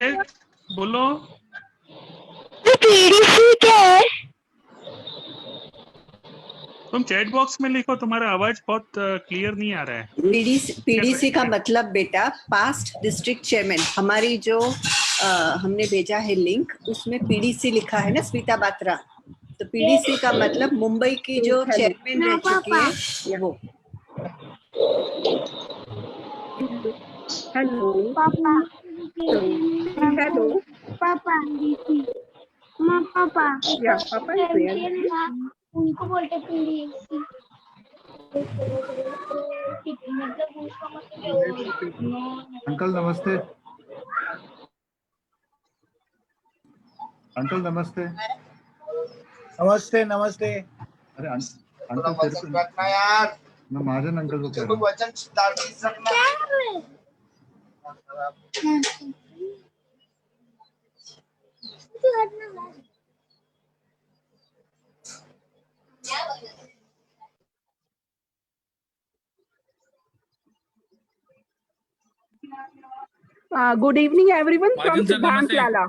बोलो। पीडीसी क्या है? तुम चैट बॉक्स में लिखो, तुम्हारा आवाज बहुत क्लियर नहीं आ रहा है। पीडीसी का मतलब बेटा पास्ट डिस्ट्रिक्ट चेयरमैन। हमारी जो हमने भेजा है लिंक, उसमें पीडीसी लिखा है ना, स्मिता बात्रा। तो पीडीसी का मतलब मुंबई की जो चेयरमैन रह चुकी है वो। हेलो पापा। हेलो पापा। माँ पापा। या पापा उनको बोलते पीडीसी। मतलब उसका मतलब अंकल नमस्ते। अंकल नमस्ते। नमस्ते नमस्ते। अरे अंकल तेरे को रखना यार, मैं महाजन अंकल को कह रहा हूँ। वजन रखना। Good evening, everyone from Siddhant Lala.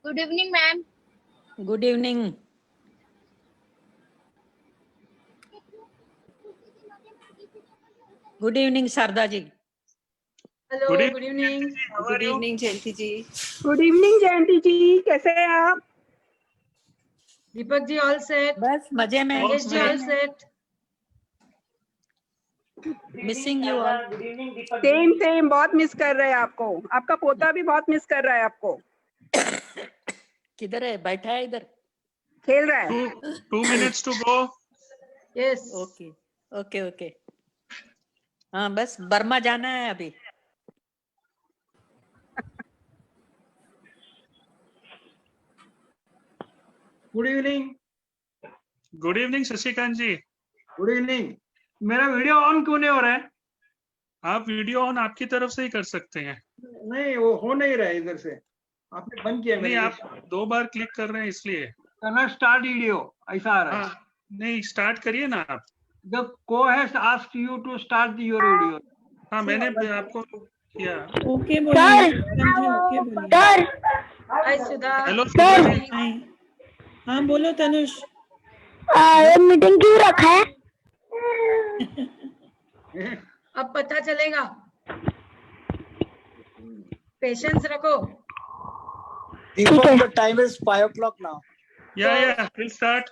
Good evening, ma'am. Good evening. Good evening, Sarda ji. Hello. Good evening. Good evening Jayanti ji. Good evening, Jayanti ji, कैसे हैं आप? Deepak ji all set. बस मजे में। Rajesh ji all set. Missing you all. Same बहुत मिस कर रहे हैं आपको। आपका पोता भी बहुत मिस कर रहा है आपको। किधर है? बैठा है इधर, खेल रहा है। 2 minutes to go. Yes. Okay okay okay. हाँ बस बर्मा जाना है अभी। Good evening. Good evening Shashikant ji. Good evening. मेरा वीडियो ऑन क्यों नहीं हो रहा है? आप वीडियो ऑन आपकी तरफ से ही कर सकते हैं। नहीं, वो हो नहीं रहा है इधर से। आपने बंद किया नहीं, मेरे आप 2 बार क्लिक कर रहे हैं इसलिए। करना स्टार्ट वीडियो ऐसा आ रहा है। हाँ, नहीं स्टार्ट करिए ना आप। The co-host asked you to start your video. हाँ मैंने आपको किया। ओके बोलिए ओके बोलिए। Hi Sudha. Hello Sudha ji. हाय। हाँ बोलो तनुष। ये मीटिंग क्यों रखा है? अब पता चलेगा। Patience रखो. The time is 5 o'clock now. Yeah, we'll start.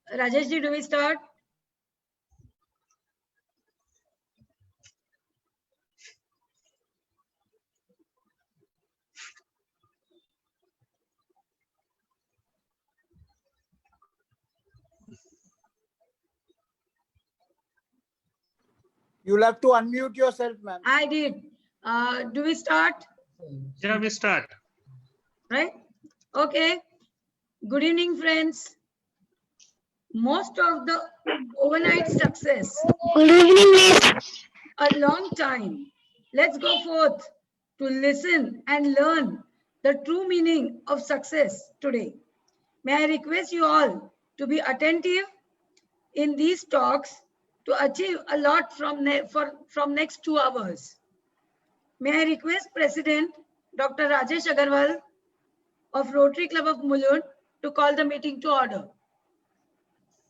Rajesh ji, do we start? You'll have to unmute yourself, ma'am. I did. Do we start? Yeah, we start. Right? Okay. Good evening, friends. Most of the overnight success. Good evening, miss. A long time. Let's go forth to listen and learn the true meaning of success today. May I request you all to be attentive in these talks to achieve a lot from next 2 hours. May I request President Dr. Rajesh Agarwal of Rotary Club of Mulund to call the meeting to order.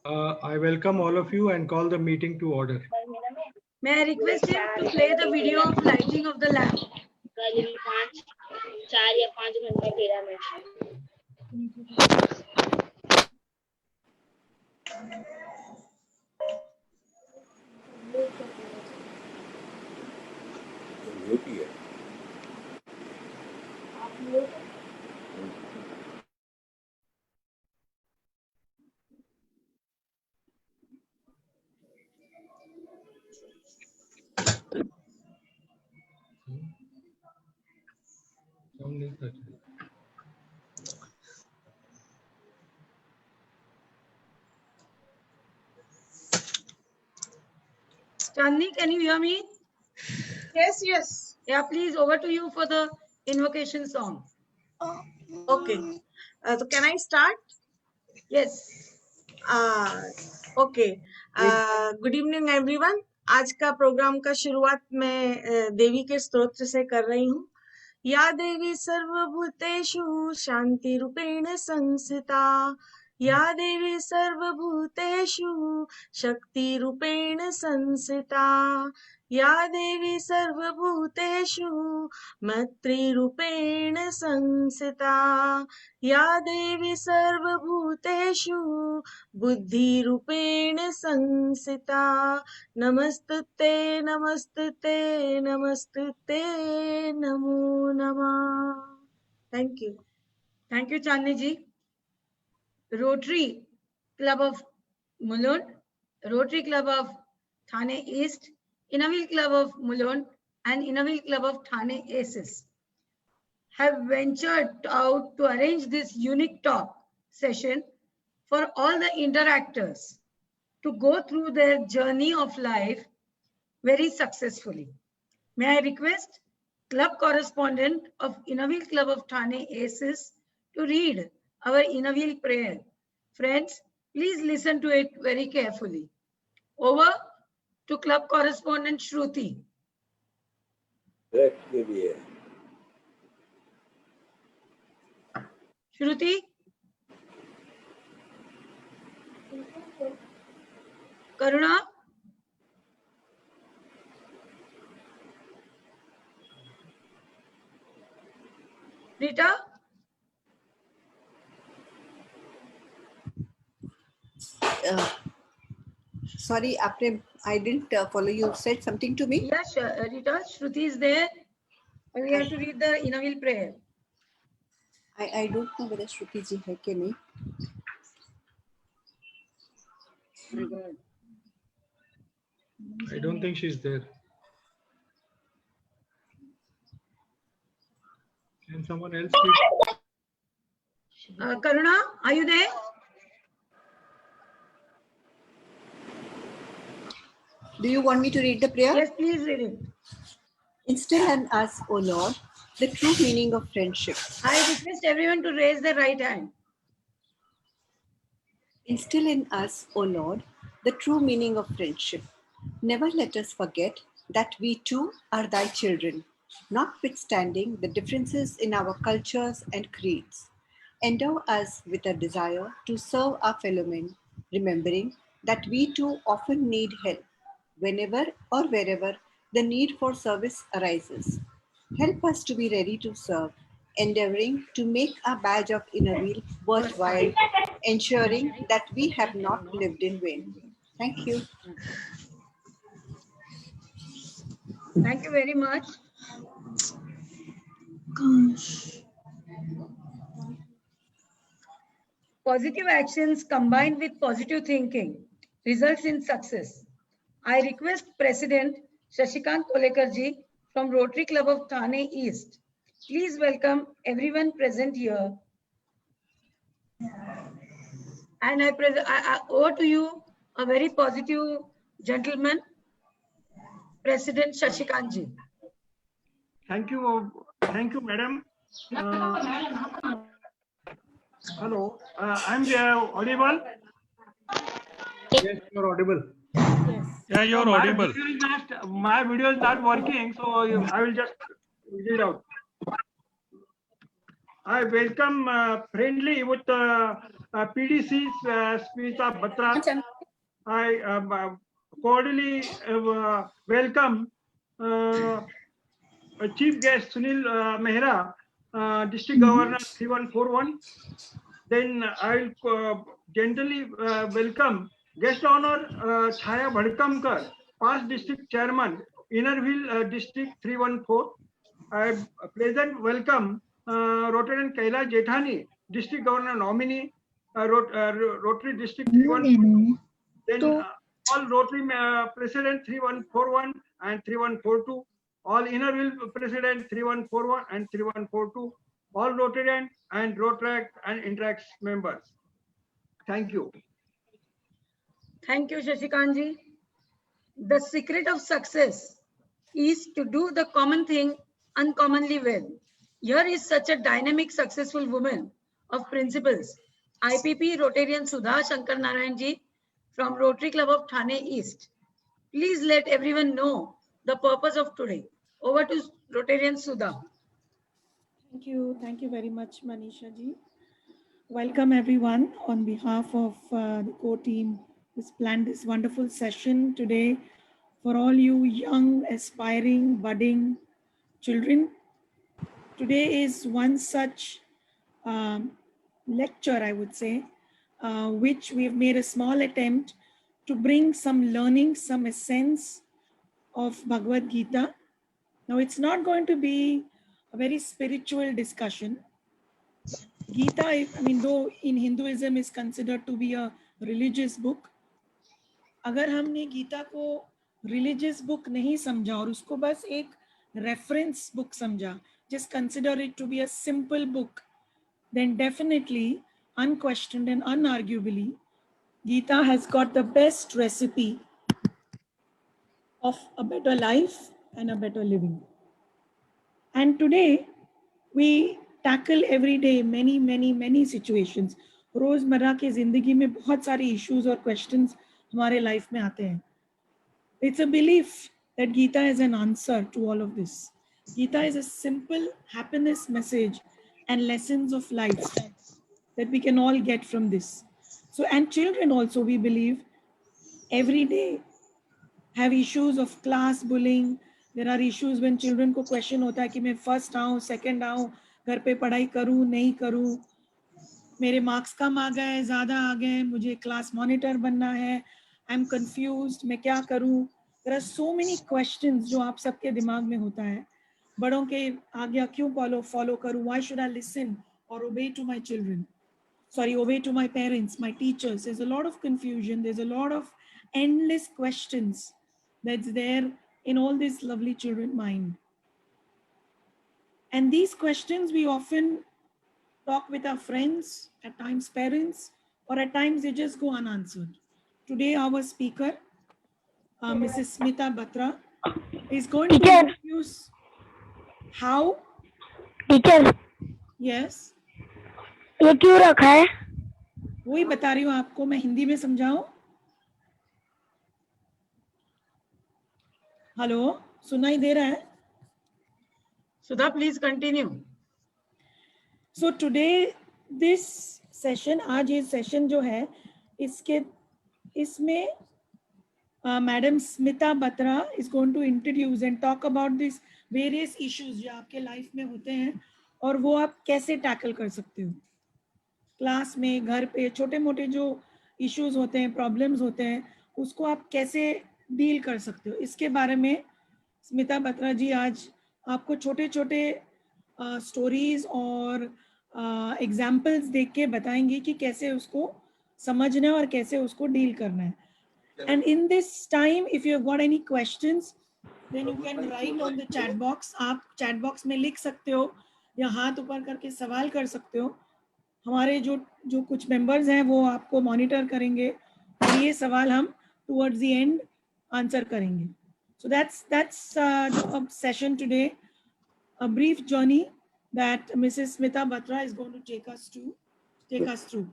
I welcome all of you and call the meeting to order. May I request him to play the video of lighting of the lamp. करीब 4 या 5 घंटे 13 minute. Chandni, can you hear me? Yes, yes. Yeah, please, over to you for the invocation song. Okay. So can I start? Yes. Okay. Good evening, everyone. आज का programme का शुरुआत मैं देवी के स्तोत्र से कर रही हूँ। या देवी सर्वभूतेषु शान्तिरूपेण संस्थिता या देवी सर्वभूतेषु शक्तिरूपेण संस्थिता या देवी सर्वभूतेषु मैत्रीरूपेण संस्थिता या देवी सर्वभूतेषु बुद्धिरूपेण संस्थिता नमस्तुते नमस्तुते नमस्तुते नमो नमः. Thank you. Thank you, Chandni ji. Rotary Club of Mulund, Rotary Club of Thane East, Inavil Club of Mulund, and Inavil Club of Thane Aces have ventured out to arrange this unique talk session for all the interactors to go through their journey of life very successfully. May I request club correspondent of Inavil Club of Thane Aces to read our Inavil prayer. Friends, please listen to it very carefully. Over to club correspondent Shruti. Shruti? Karuna? Rita? Sorry, I didn't follow. You said something to me. Yes, Rita, Shruti is there. We have to read the Inavil prayer. I don't know whether Shruti ji hai ke nahi. I don't think she's there. Can someone else read? Karuna, are you there? Do you want me to read the prayer? Yes, please read it. Instill in us, O Lord, the true meaning of friendship. I request everyone to raise their right hand. Instill in us, O Lord, the true meaning of friendship. Never let us forget that we too are thy children, notwithstanding the differences in our cultures and creeds. Endow us with a desire to serve our fellow men, remembering that we too often need help whenever or wherever the need for service arises. Help us to be ready to serve, endeavoring to make our badge of Inavil worthwhile, ensuring that we have not lived in vain. Thank you. Thank you very much. Positive actions combined with positive thinking results in success. I request President Shashikant Kolekar ji from Rotary Club of Thane East. Please welcome everyone present here. And I owe to you a very positive gentleman, President Shashikant ji. Thank you, madam. Hello, I'm audible. Yes, you're audible. Yeah, you're audible. My video is not working, so I will just read it out. I welcome friendly with PDC Smita Batra. I cordially welcome Chief Guest Sunil Mehra, District Governor 3141. Then I will gently welcome Guest Honor Chaya Bhadkamkar, past District Chairman, Innerville District 314. I pleasant welcome Rotarian Kaila Jethani, District Governor nominee, Rotary District 314. Then all Rotary President 3141 and 3142. All Innerville President 3141 and 3142. All Rotarian and Rotaract and Interact members. Thank you. Thank you, Shashikant ji. The secret of success is to do the common thing uncommonly well. Here is such a dynamic, successful woman of principles, IPP Rotarian Sudha Shankar Narayan ji from Rotary Club of Thane East. Please let everyone know the purpose of today. Over to Rotarian Sudha. Thank you very much, Manisha ji. Welcome everyone on behalf of the core team who's planned this wonderful session today for all you young, aspiring, budding children. Today is one such lecture, I would say, which we've made a small attempt to bring some learning, some essence of Bhagavad Gita. Now, it's not going to be a very spiritual discussion. Gita, I mean, though in Hinduism is considered to be a religious book, अगर हमने गीता को religious book नहीं समझा और उसको बस एक reference book समझा, just consider it to be a simple book, then definitely, unquestioned and unarguably, Gita has got the best recipe of a better life and a better living. And today, we tackle every day many situations. रोजमर्रा की जिंदगी में बहुत सारे issues और questions हमारे life में आते हैं. It's a belief that Gita is an answer to all of this. Gita is a simple happiness message and lessons of life that we can all get from this. So, and children also, we believe, every day have issues of class bullying. There are issues when children को question होता है कि मैं first आऊँ, second आऊँ, घर पे पढ़ाई करूँ, नहीं करूँ, मेरे marks कम आ गए, ज़्यादा आ गए, मुझे class monitor बनना है, I'm confused, मैं क्या करूँ? There are so many questions जो आप सबके दिमाग में होता है. बड़ों के आज्ञा क्यों follow करूँ? Why should I listen or obey to my children? Obey to my parents, my teachers. There's a lot of confusion. There's a lot of endless questions that's there in all these lovely children mind. And these questions we often talk with our friends, at times parents, or at times they just go unanswered. Today our speaker, Mrs. Smita Batra, is going to introduce how. Teacher, Yes. ये क्यों रखा है? वही बता रही हूँ आपको, मैं हिंदी में समझाऊं? हेलो, सुनाई दे रहा है? Sudha, please continue. So today this session, आज ये session जो है, इसमें Madam Smita Batra is going to introduce and talk about these various issues जो आपके life में होते हैं और वो आप कैसे tackle कर सकते हो. क्लास में, घर पे छोटे मोटे जो इश्यूज होते हैं, प्रॉब्लम्स होते हैं, उसको आप कैसे डील कर सकते हो, इसके बारे में स्मिता बत्रा जी आज आपको छोटे छोटे स्टोरीज और एग्जाम्पल्स देख के बताएंगे कि कैसे उसको समझना है और कैसे उसको डील करना है. And in this time if you have got any questions then you can write on the chat box. आप चैट बॉक्स में लिख सकते हो या हाथ ऊपर करके सवाल कर सकते हो. हमारे जो कुछ मेंबर्स हैं वो आपको मॉनिटर करेंगे और ये सवाल हम टुवर्ड्स द एंड आंसर करेंगे. So that's the session today, a brief journey that Mrs. Smita Batra is going to take us through.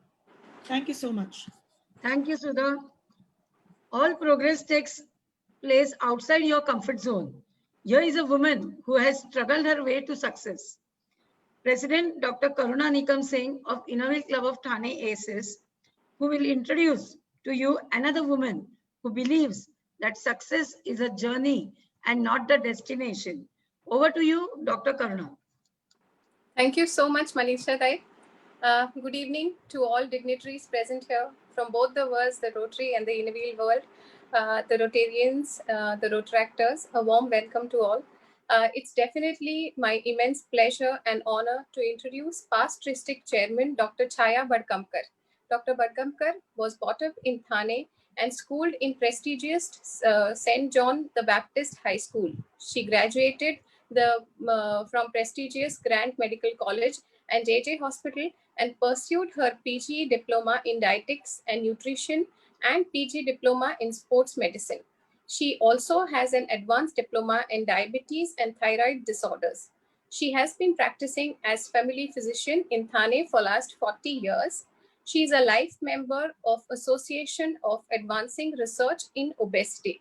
Thank you so much. Thank you, Sudha. All progress takes place outside your comfort zone. Here is a woman who has struggled her way to success. President Dr. Karuna Nikam Singh of Innovate Club of Thane ACES, who will introduce to you another woman who believes that success is a journey and not the destination. Over to you, Dr. Karuna. Thank you so much, Manisha Dai. Good evening to all dignitaries present here from both the worlds, the Rotary and the Innovate world, the Rotarians, the Rotaractors. A warm welcome to all. It's definitely my immense pleasure and honor to introduce past district chairman Dr. Chaya Badkamkar. Dr. Badkamkar was brought up in Thane and schooled in prestigious St. John the Baptist High School. She graduated from prestigious Grant Medical College and JJ Hospital and pursued her PG diploma in dietetics and nutrition and PG diploma in sports medicine. She also has an advanced diploma in diabetes and thyroid disorders. She has been practicing as family physician in Thane for last 40 years. She is a life member of Association of Advancing Research in Obesity.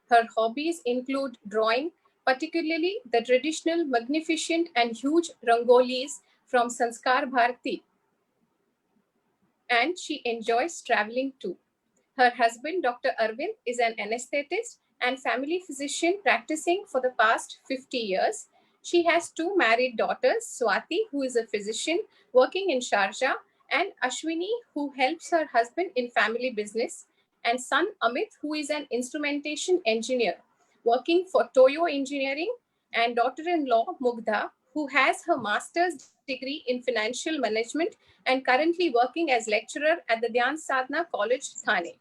Her hobbies include drawing, particularly the traditional, magnificent and huge rangolis from Sanskar Bharati. And she enjoys traveling too. Her husband, Dr. Arvind, is an anesthetist and family physician practicing for the past 50 years. She has 2 married daughters, Swati, who is a physician working in Sharjah, and Ashwini, who helps her husband in family business, and son Amit, who is an instrumentation engineer working for Toyo Engineering, and daughter-in-law Mugdha, who has her master's degree in financial management and currently working as lecturer at the Dhyan Sadhana College, Thane.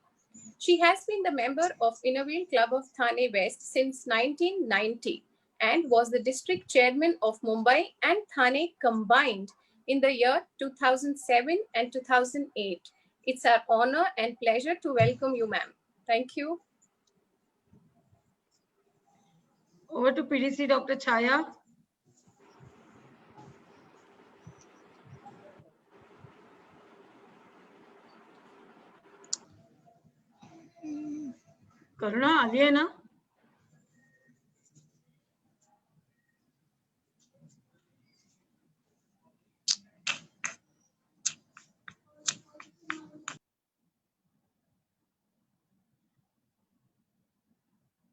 She has been the member of Innerville Club of Thane West since 1990 and was the district chairman of Mumbai and Thane combined in the year 2007 and 2008. It's our honor and pleasure to welcome you, ma'am. Thank you. Over to PDC, Dr. Chaya. करुणा आली है ना?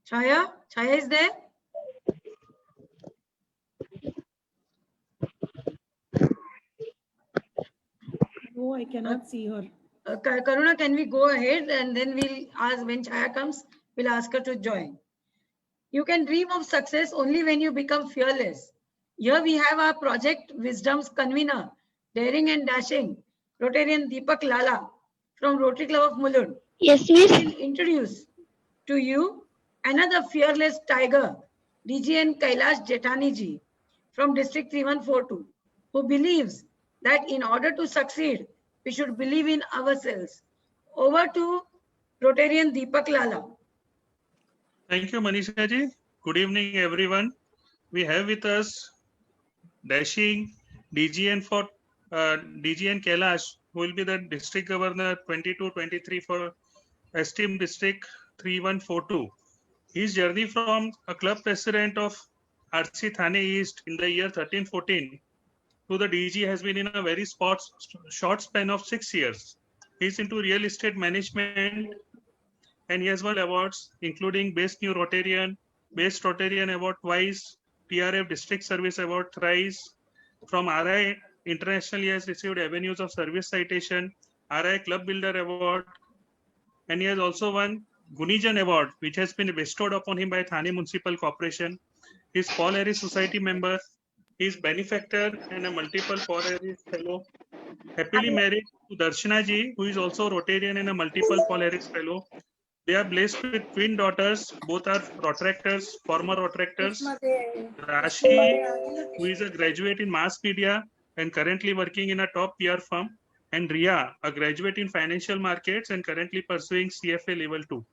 Chaya is there? No, I cannot see her. Karuna, can we go ahead and then we'll ask when Chaya comes, we'll ask her to join. You can dream of success only when you become fearless. Here we have our project Wisdom's convener, daring and dashing, Rotarian Deepak Lala from Rotary Club of Mulund. Yes, miss. We'll introduce to you another fearless tiger, DGN Kailash Jetani ji from District 3142, who believes that in order to succeed, we should believe in ourselves. Over to Rotarian Deepak Lala. Thank you, Manisha ji. Good evening, everyone. We have with us dashing DGN Kailash, who will be the district governor 22-23 for esteemed district 3142. His journey from a club president of RC Thane East in the year 13-14 to the DG has been in a very short span of 6 years. He's into real estate management and he has won awards including Best New Rotarian, Best Rotarian Award twice, PRF District Service Award thrice. From RI International, he has received Avenues of Service Citation, RI Club Builder Award, and he has also won Gunijan Award, which has been bestowed upon him by Thane Municipal Corporation. He is Paul Harris Society member. He is benefactor and a multiple Paul Harris fellow. Happily married to Darshana ji, who is also Rotarian and a multiple Paul Harris fellow. They are blessed with twin daughters. Both are Rotaractors, former Rotaractors. Rashi, who is a graduate in mass media and currently working in a top PR firm. And Ria, a graduate in financial markets and currently pursuing CFA level 2.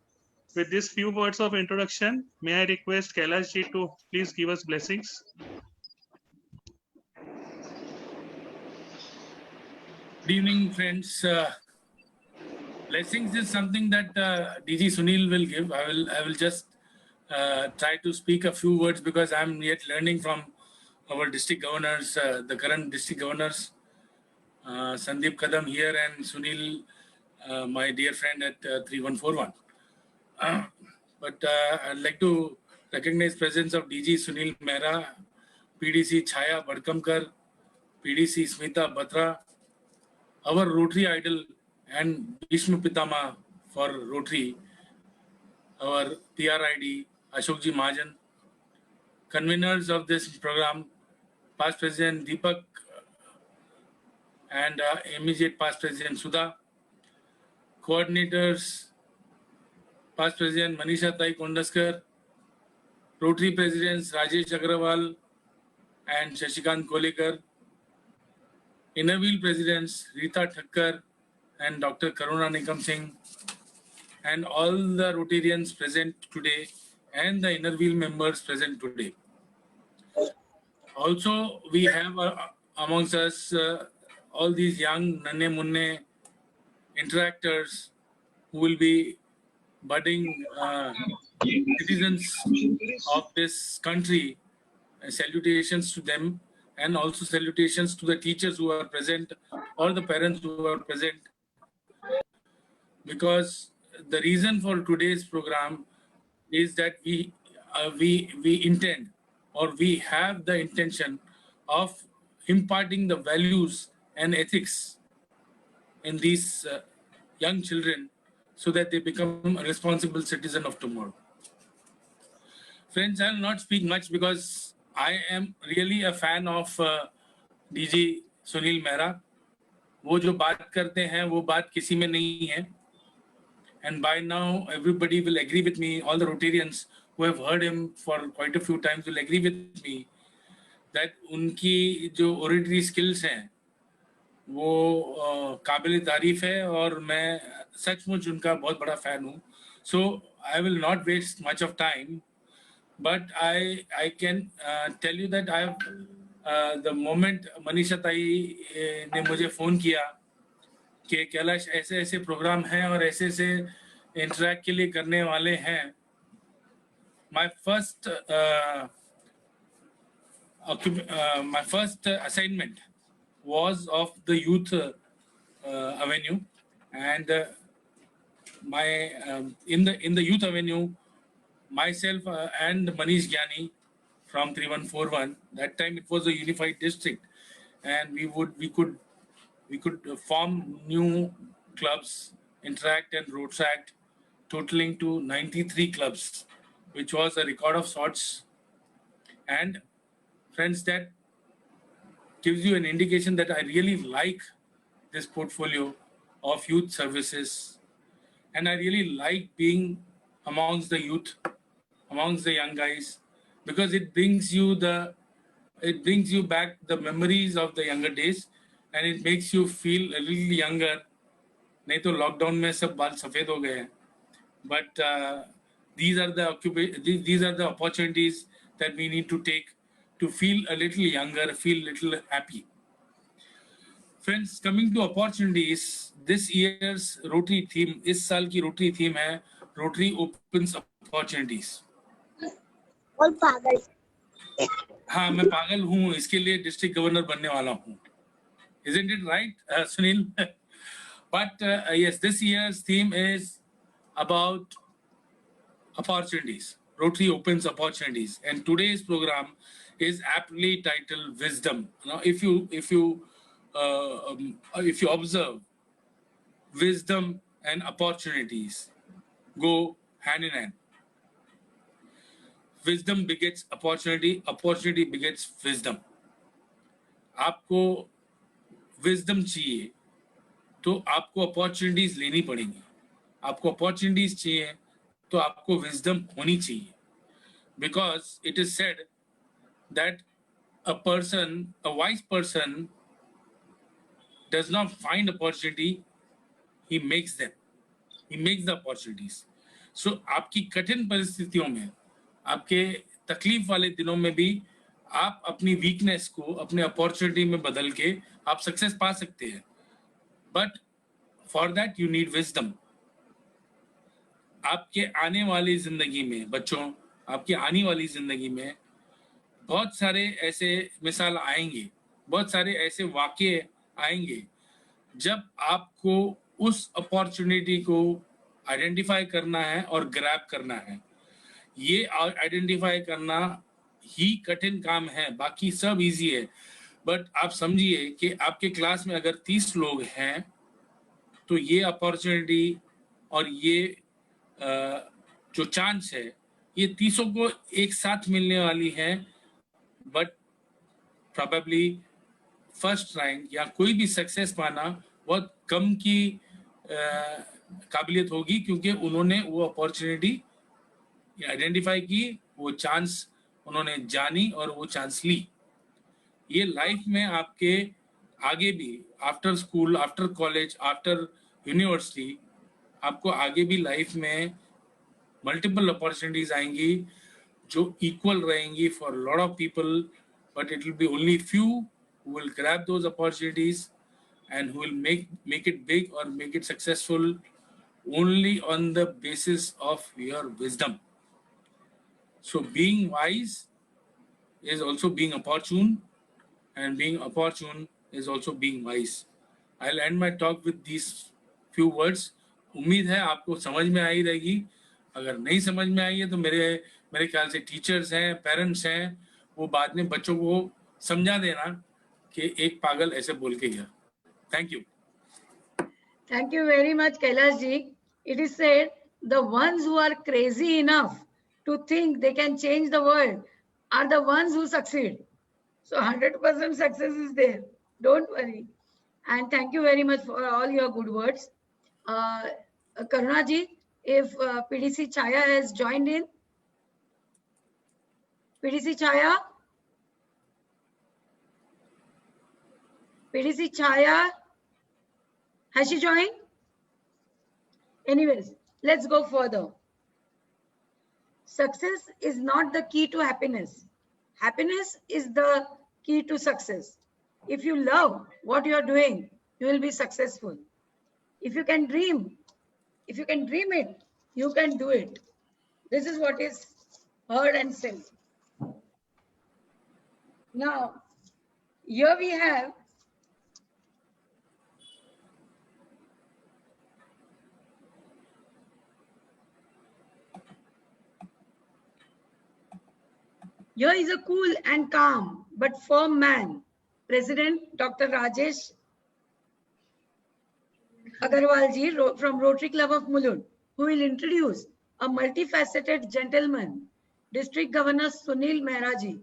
With these few words of introduction, may I request Kailash ji to please give us blessings. Good evening, friends. Blessings is something that DG Sunil will give. I will just try to speak a few words because I'm yet learning from our district governors, the current district governors, Sandeep Kadam here and Sunil, my dear friend at 3141. But I'd like to recognize presence of DG Sunil Mehra, PDC Chaya Badkamkar, PDC Smita Batra, our Rotary idol and Vishnu Pitama for Rotary, our PRID, Ashokji Mahajan, conveners of this program, past President Deepak and immediate past President Sudha, coordinators, past President Manisha Tai Kondaskar, Rotary Presidents Rajesh Agrawal and Shashikant Kolekar, Innerville Presidents Rita Thakkar and Dr. Karuna Nikam Singh, and all the Rotarians present today and the Innerville members present today. Also, we have amongst us all these young Nanne Munne interactors who will be budding citizens of this country. Salutations to them, and also salutations to the teachers who are present or the parents who are present, because the reason for today's program is that we intend, or we have the intention of imparting the values and ethics in these young children so that they become a responsible citizen of tomorrow. Friends, I will not speak much because I am really a fan of DG Sunil Mehra. वो जो बात करते हैं वो बात किसी में नहीं है. And by now everybody will agree with me, all the Rotarians who have heard him for quite a few times will agree with me that उनकी जो oratory skills हैं वो काबिल तारीफ है और मैं सचमुच उनका बहुत बड़ा fan हूँ. So I will not waste much of time, but I can tell you that I have the moment Manisha ताई ने मुझे फ़ोन किया कि कैलाश ऐसे ऐसे प्रोग्राम हैं और ऐसे ऐसे इंटरैक्ट के लिए करने वाले हैं. My first assignment was of the youth avenue, and in the youth avenue, myself and Manish Gyani from 3141. That time it was a unified district, and we could form new clubs, interact and road-tract, totaling to 93 clubs, which was a record of sorts. And friends, that gives you an indication that I really like this portfolio of youth services, and I really like being amongst the youth, amongst the young guys, because it brings you back the memories of the younger days, and it makes you feel a little younger. नहीं तो lockdown में सब बाल सफेद हो गए हैं, but these are the opportunities that we need to take to feel a little younger, feel a little happy. Friends, coming to opportunities, this year's Rotary theme, इस साल की Rotary theme है Rotary opens opportunities. और पागल. हाँ, मैं पागल हूँ, इसके लिए डिस्ट्रिक्ट गवर्नर बनने वाला हूँ. Isn't it right, Sunil? But yes, this year's theme is about opportunities. Rotary opens opportunities, and today's program is aptly titled Wisdom. Now, if you observe, wisdom and opportunities go hand in hand. Wisdom begets opportunity, opportunity begets wisdom. आपको wisdom चाहिए तो आपको opportunities लेनी पड़ेंगी. आपको opportunities चाहिए तो आपको wisdom होनी चाहिए. Because it is said that a wise person does not find opportunity, he makes them. He makes the opportunities. So आपकी कठिन परिस्थितियों में, आपके तकलीफ वाले दिनों में भी आप अपनी वीकनेस को अपने अपॉर्चुनिटी में बदल के आप सक्सेस पा सकते हैं. But for that you need wisdom. आपके आने वाली जिंदगी में बच्चों, आपकी आने वाली जिंदगी में बहुत सारे ऐसे मिसाल आएंगे, बहुत सारे ऐसे वाक़ये आएंगे जब आपको उस अपॉर्चुनिटी को आइडेंटिफाई करना है और ग्रैब करना है. ये आइडेंटिफाई करना ही कठिन काम है, बाकी सब इजी है. बट आप समझिए कि आपके क्लास में अगर 30 लोग हैं तो ये अपॉर्चुनिटी और ये जो चांस है ये 30 को एक साथ मिलने वाली है. बट प्रोबेबली फर्स्ट रैंक या कोई भी सक्सेस पाना बहुत कम की काबिलियत होगी, क्योंकि उन्होंने वो अपॉर्चुनिटी आइडेंटिफाई की, वो चांस उन्होंने जानी और वो चांस ली. ये लाइफ में आपके आगे भी after school, after college, after university आपको आगे भी लाइफ में मल्टीपल अपॉर्चुनिटीज आएंगी जो इक्वल रहेंगी for lot of people. But it will be only few who will grab those opportunities and who will make it big or make it successful only on the basis of your wisdom. So being wise is also being opportune, and being opportune is also being wise. I'll end my talk with these few words. उम्मीद है आपको समझ में आई रहेगी. अगर नहीं समझ में आई है तो मेरे ख्याल से टीचर्स हैं, पेरेंट्स हैं, वो बाद में बच्चों को समझा देना कि एक पागल ऐसे बोल के गया. Thank you. Thank you very much, Kailash ji. It is said the ones who are crazy enough to think they can change the world are the ones who succeed. So 100% success is there. Don't worry. And thank you very much for all your good words. Karuna ji, if PDC Chaya has joined in. PDC Chaya? PDC Chaya? Has she joined? Anyways, let's go further. Success is not the key to happiness. Happiness is the key to success. If you love what you are doing, you will be successful. If you can dream it, you can do it. This is what is heard and said. Now, here we have here is a cool and calm but firm man, President Dr. Rajesh Agarwal ji from Rotary Club of Mulund, who will introduce a multifaceted gentleman, District Governor Sunil Mehra ji,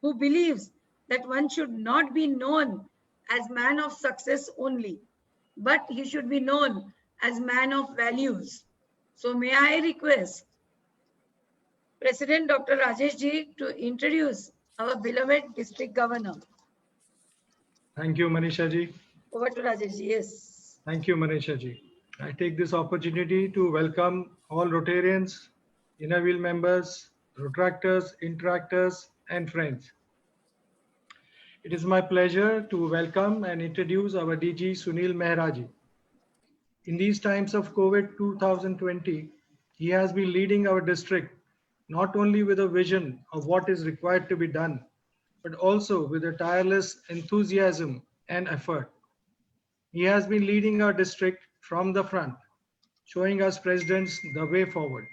who believes that one should not be known as man of success only, but he should be known as man of values. So may I request President Dr. Rajesh ji to introduce our beloved District Governor. Thank you, Manisha ji. Over to Rajesh ji. Yes. Thank you, Manisha ji. I take this opportunity to welcome all Rotarians, inner wheel members, Rotractors, Interactors, and friends. It is my pleasure to welcome and introduce our DG Sunil Mehra ji. In these times of COVID 2020, he has been leading our district not only with a vision of what is required to be done, but also with a tireless enthusiasm and effort. He has been leading our district from the front, showing us presidents the way forward.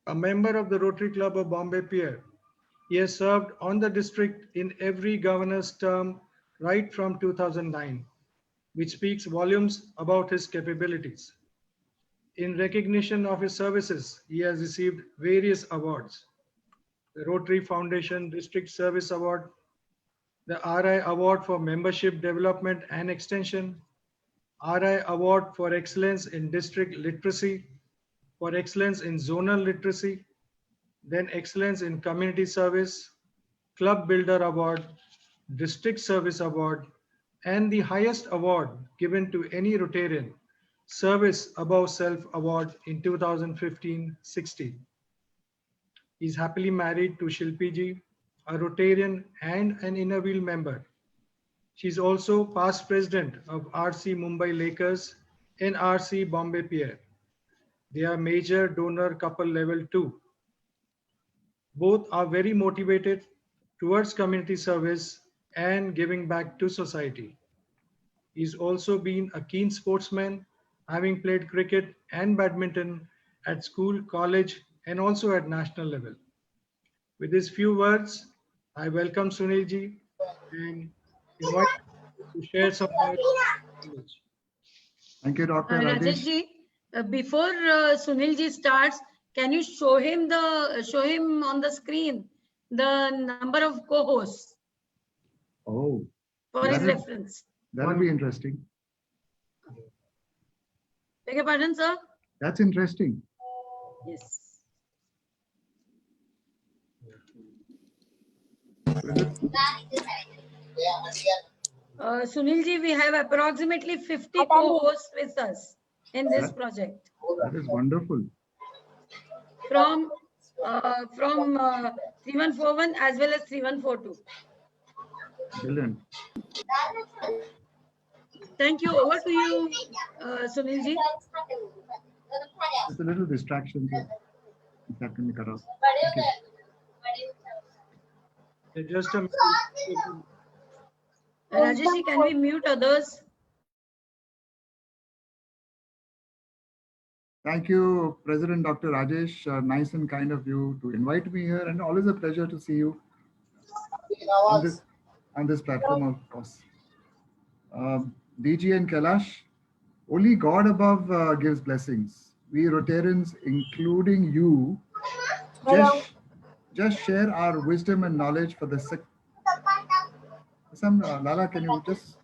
A member of the Rotary Club of Bombay Pier, he has served on the district in every governor's term right from 2009, which speaks volumes about his capabilities. In recognition of his services, he has received various awards: the Rotary Foundation District Service Award, the RI Award for Membership Development and Extension, RI Award for Excellence in District Literacy, for Excellence in Zonal Literacy, then Excellence in Community Service, Club Builder Award, District Service Award, and the highest award given to any Rotarian, Service Above Self Award in 2015-16. He is happily married to Shilpi ji, a Rotarian and an inner wheel member. She is also past president of RC Mumbai Lakers and RC Bombay Pier. They are major donor couple level 2. Both are very motivated towards community service and giving back to society. He's also been a keen sportsman, having played cricket and badminton at school, college, and also at national level. With these few words, I welcome Sunil ji and invite him to share some knowledge. Thank you, Dr. Rajesh Rajesh. ji, before Sunil ji starts, can you show him on the screen the number of co-hosts Oh, for his reference? that'll be interesting. Beg your pardon, sir? That's interesting. Yes. Sunil ji, we have approximately 50 co-hosts with us in this project. That is wonderful. From 3141 as well as 3142. Brilliant. Thank you. Over to you, Sunil ji. It's a little distraction. So that can be cut off. Okay. Just a minute. Rajesh, can we mute others? Thank you, President Dr. Rajesh. Nice and kind of you to invite me here, and always a pleasure to see you on this platform, of course. DG and Kailash, only God above gives blessings. We Rotarians, including you, just share our wisdom and knowledge for the sick. Lala, can you just?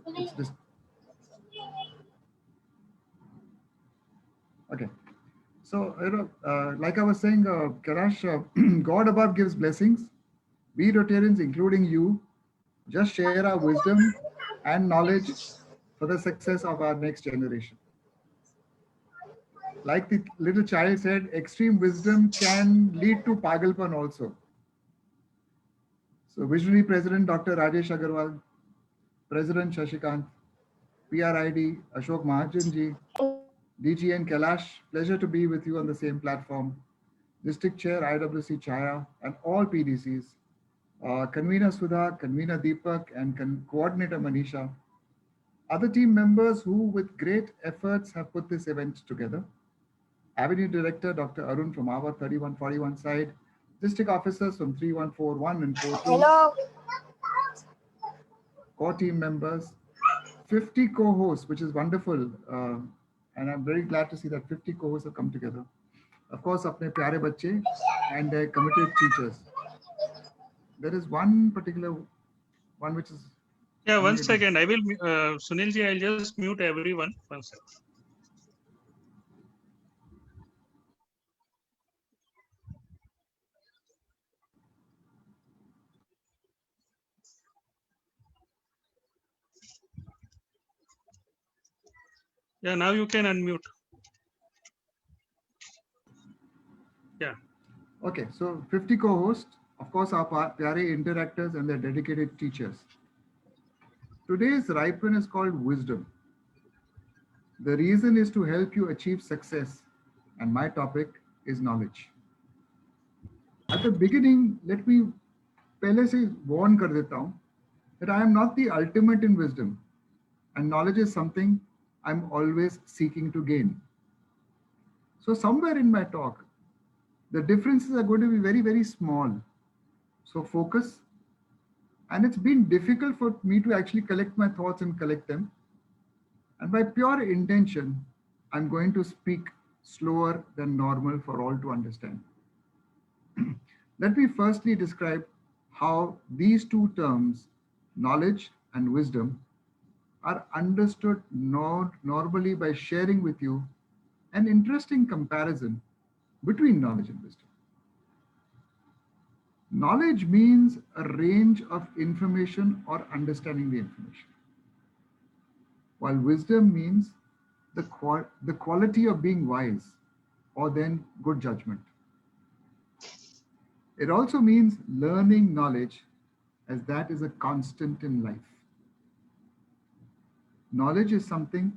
It's just okay. So, like I was saying, Kailash, God above gives blessings. We Rotarians, including you, just share our wisdom and knowledge for the success of our next generation. Like the little child said, extreme wisdom can lead to pagalpan also. So, Visionary President Dr. Rajesh Agarwal, President Shashikant, PRID Ashok Mahajanji, DG and Kailash, pleasure to be with you on the same platform. District Chair IWC Chaya and all PDCs, Convener Sudha, Convener Deepak, and Coordinator Manisha, other team members who with great efforts have put this event together. Avenue Director Dr. Arun from our 3141 side, District Officers from 3141 and 42. Hello. Core team members, 50 co-hosts, which is wonderful. And I'm very glad to see that 50 co-hosts have come together. Of course, apne pyare bacche and their committed teachers. There is one particular one which is... Yeah, 1 second. I will, Sunilji, I'll just mute everyone. 1 second. Yeah, now you can unmute. Yeah. Okay, so 50 co-hosts, of course, our pyare interactors and their dedicated teachers. Today's ripen is called wisdom. The reason is to help you achieve success, and my topic is knowledge. At the beginning, let me pehle se warn kar deta hu that I am not the ultimate in wisdom, and knowledge is something I'm always seeking to gain. So somewhere in my talk, the differences are going to be very, very small. So focus. And it's been difficult for me to actually collect my thoughts and collect them. And by pure intention, I'm going to speak slower than normal for all to understand. Let me firstly describe how these two terms, knowledge and wisdom, are understood normally by sharing with you an interesting comparison between knowledge and wisdom. Knowledge means a range of information or understanding the information, while wisdom means the quality of being wise or then good judgment. It also means learning knowledge, as that is a constant in life. Knowledge is something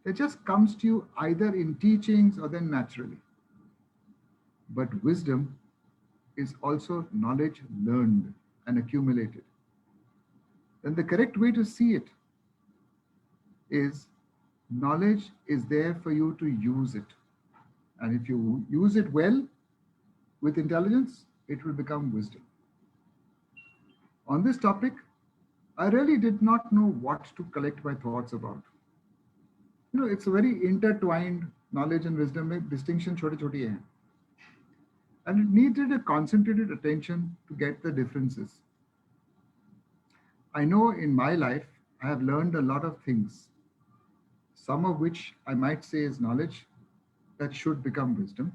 that just comes to you either in teachings or then naturally. But wisdom is also knowledge learned and accumulated. Then the correct way to see it is knowledge is there for you to use it. And if you use it well with intelligence, it will become wisdom. On this topic, I really did not know what to collect my thoughts about. You know, it's a very intertwined knowledge and wisdom, mein distinction chote chote hai. And it needed a concentrated attention to get the differences. I know in my life, I have learned a lot of things, some of which I might say is knowledge that should become wisdom,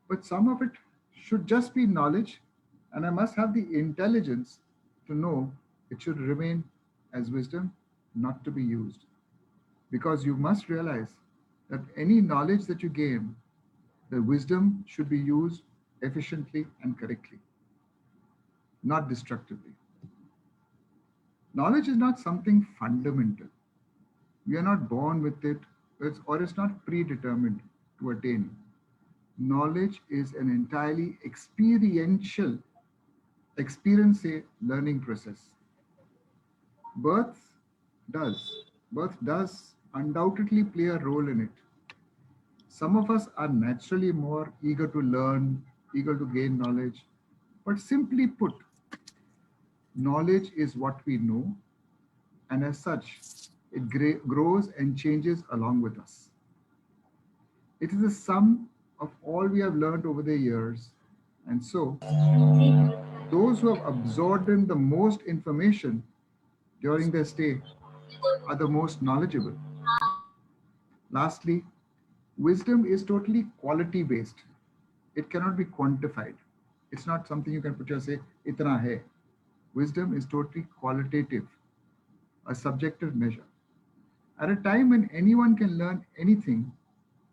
but some of it should just be knowledge, and I must have the intelligence to know it should remain as wisdom, not to be used. Because you must realize that any knowledge that you gain, the wisdom should be used efficiently and correctly, not destructively. Knowledge is not something fundamental. We are not born with it, or it's not predetermined. to attain. Knowledge is an entirely experiential, experience a learning process. Birth does undoubtedly play a role in it. Some of us are naturally more eager to learn, eager to gain knowledge. But simply put, knowledge is what we know, and as such, it grows and changes along with us. It is the sum of all we have learned over the years, and so those who have absorbed in the most information during their stay are the most knowledgeable. Lastly, wisdom is totally quality based. It cannot be quantified. It's not something you can put your say, itna hai. Wisdom is totally qualitative, a subjective measure. At a time when anyone can learn anything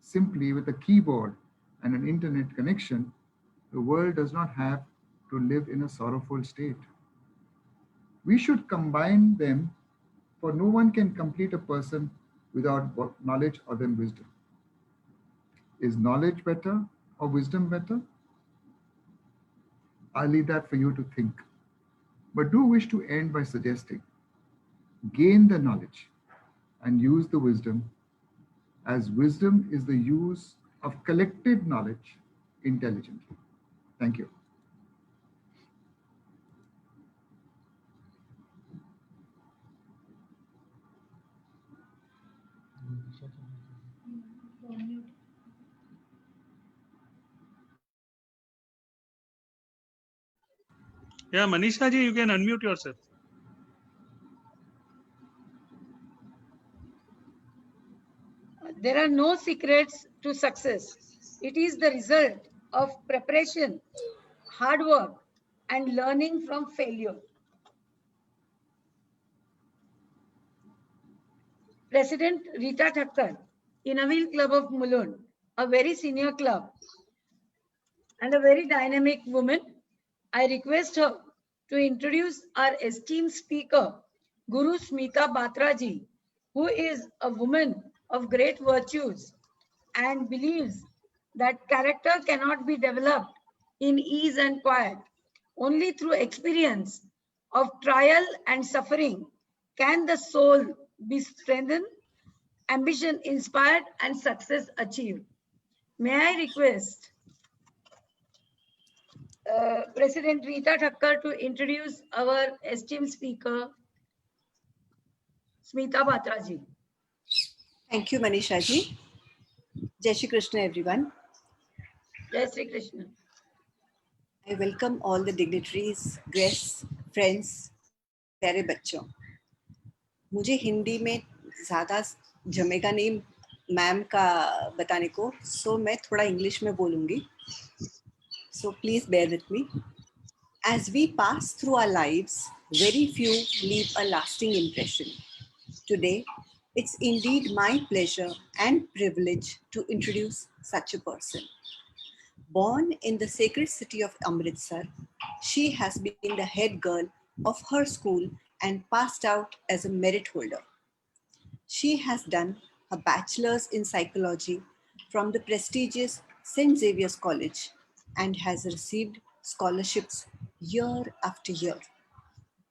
simply with a keyboard and an internet connection, the world does not have to live in a sorrowful state. We should combine them, for no one can complete a person without knowledge other than wisdom. Is knowledge better or wisdom better? I'll leave that for you to think. But do wish to end by suggesting, gain the knowledge and use the wisdom, as wisdom is the use of collected knowledge intelligently. Thank you. Yeah, Manisha ji, you can unmute yourself. There are no secrets to success. It is the result of preparation, hard work, and learning from failure. President Rita Thakkar, Inavil Club of Mulund, a very senior club and a very dynamic woman, I request her to introduce our esteemed speaker, Guru Smita Batra ji, who is a woman of great virtues and believes that character cannot be developed in ease and quiet. Only through experience of trial and suffering can the soul be strengthened, ambition inspired, and success achieved. May I request President Rita Thakkar to introduce our esteemed speaker, Smita Batra ji. Thank you, Manisha ji. Jai Shri Krishna, everyone. Jai Shri Krishna. I welcome all the dignitaries, guests, friends, प्यारे बच्चों. मुझे हिंदी में ज़्यादा जमेगा नहीं ma'am का बताने को, so मैं थोड़ा इंग्लिश में बोलूँगी. So please bear with me. As we pass through our lives, very few leave a lasting impression. Today, it's indeed my pleasure and privilege to introduce such a person. Born in the sacred city of Amritsar, she has been the head girl of her school and passed out as a merit holder. She has done a bachelor's in psychology from the prestigious St. Xavier's College and has received scholarships year after year.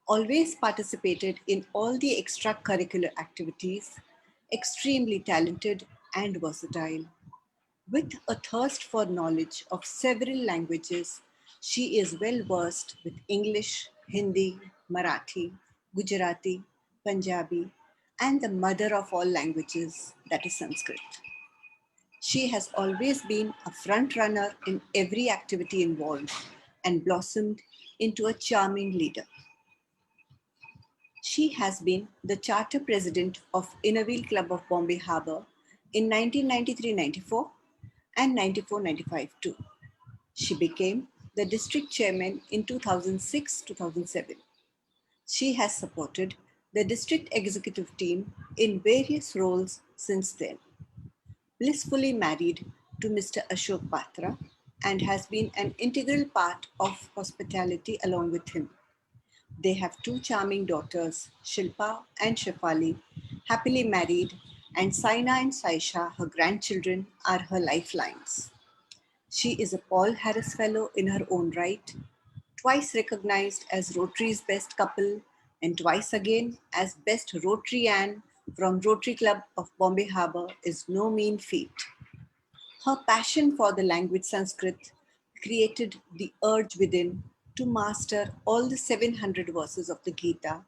Always participated in all the extracurricular activities, extremely talented and versatile. With a thirst for knowledge of several languages, she is well versed with English, Hindi, Marathi, Gujarati, Punjabi, and the mother of all languages, that is Sanskrit. She has always been a front runner in every activity involved and blossomed into a charming leader. She has been the charter president of Inavil Club of Bombay Harbour in 1993-94 and 94-95 too. She became the district chairman in 2006-2007. She has supported the district executive team in various roles since then. Blissfully married to Mr. Ashok Batra and has been an integral part of hospitality along with him. They have two charming daughters, Shilpa and Shefali, happily married and Saina and Saisha, her grandchildren, are her lifelines. She is a Paul Harris Fellow in her own right, twice recognized as Rotary's best couple, and twice again as best Rotarian from Rotary Club of Bombay Harbour is no mean feat. Her passion for the language Sanskrit created the urge within to master all the 700 verses of the Gita,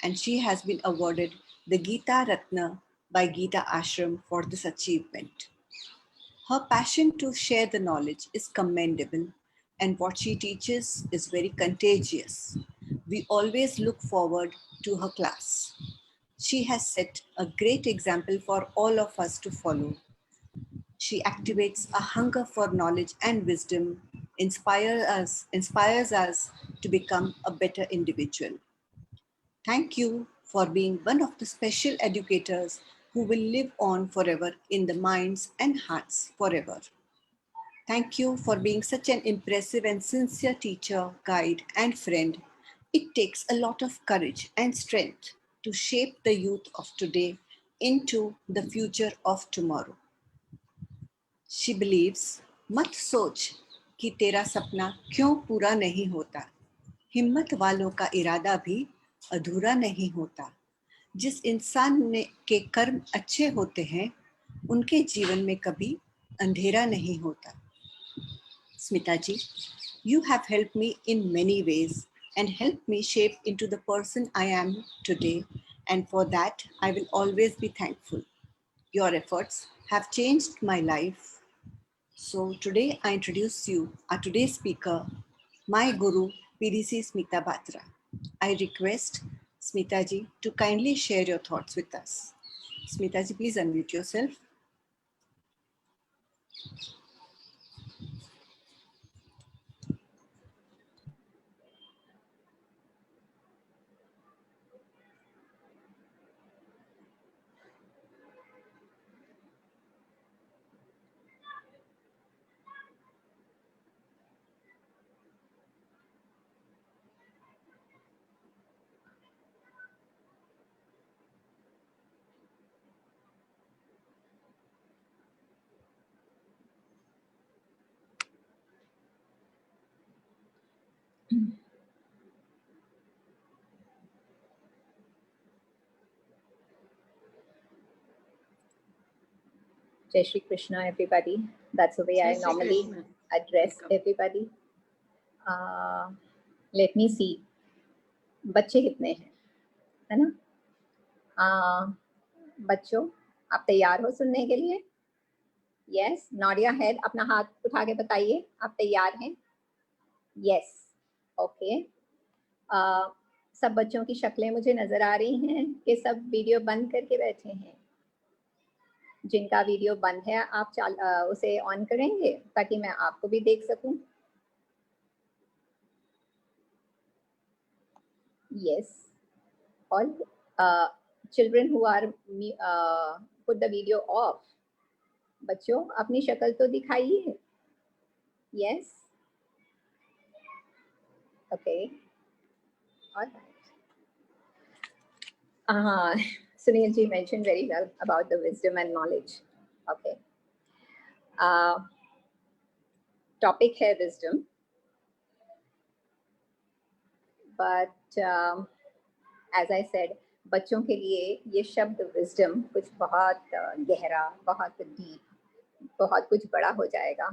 and she has been awarded the Gita Ratna by Gita Ashram for this achievement. Her passion to share the knowledge is commendable, and what she teaches is very contagious. We always look forward to her class. She has set a great example for all of us to follow. She activates a hunger for knowledge and wisdom, inspires us to become a better individual. Thank you for being one of the special educators who will live on forever in the minds and hearts forever. Thank you for being such an impressive and sincere teacher, guide, and friend. It takes a lot of courage and strength to shape the youth of today into the future of tomorrow. She believes, मत सोच कि तेरा सपना क्यों पूरा नहीं होता, हिम्मत वालों का इरादा भी अधूरा नहीं होता, जिस इंसान के कर्म अच्छे होते हैं उनके जीवन में कभी अंधेरा नहीं होता. Smita ji, you have helped me in many ways and helped me shape into the person I am today, and for that I will always be thankful. Your efforts have changed my life. So today I introduce you, our today's speaker, my guru, PDC Smita Batra. I request Smita ji to kindly share your thoughts with us. Smita ji, please unmute yourself. Jai Shri Krishna, everybody. That's the way I normally address everybody. Let me see. बच्चे कितने हैं, है ना? बच्चों, आप तैयार हो सुनने के लिए? Yes, nod your head. अपना हाथ उठा के बताइए, आप तैयार हैं? Yes, okay. सब बच्चों की शक्लें मुझे नजर आ रही हैं कि सब वीडियो बंद करके बैठे हैं. जिनका वीडियो बंद है आप उसे ऑन करेंगे ताकि मैं आपको भी देख सकूं. Yes, all children who are put the video off. बच्चों अपनी शक्ल तो दिखाइए. Yes, okay, all right. Sunil ji mentioned very well about the wisdom and knowledge. Okay. Topic है wisdom. But as I said, बच्चों के लिए ये शब्द wisdom कुछ बहुत गहरा, बहुत deep, बहुत कुछ बड़ा हो जाएगा.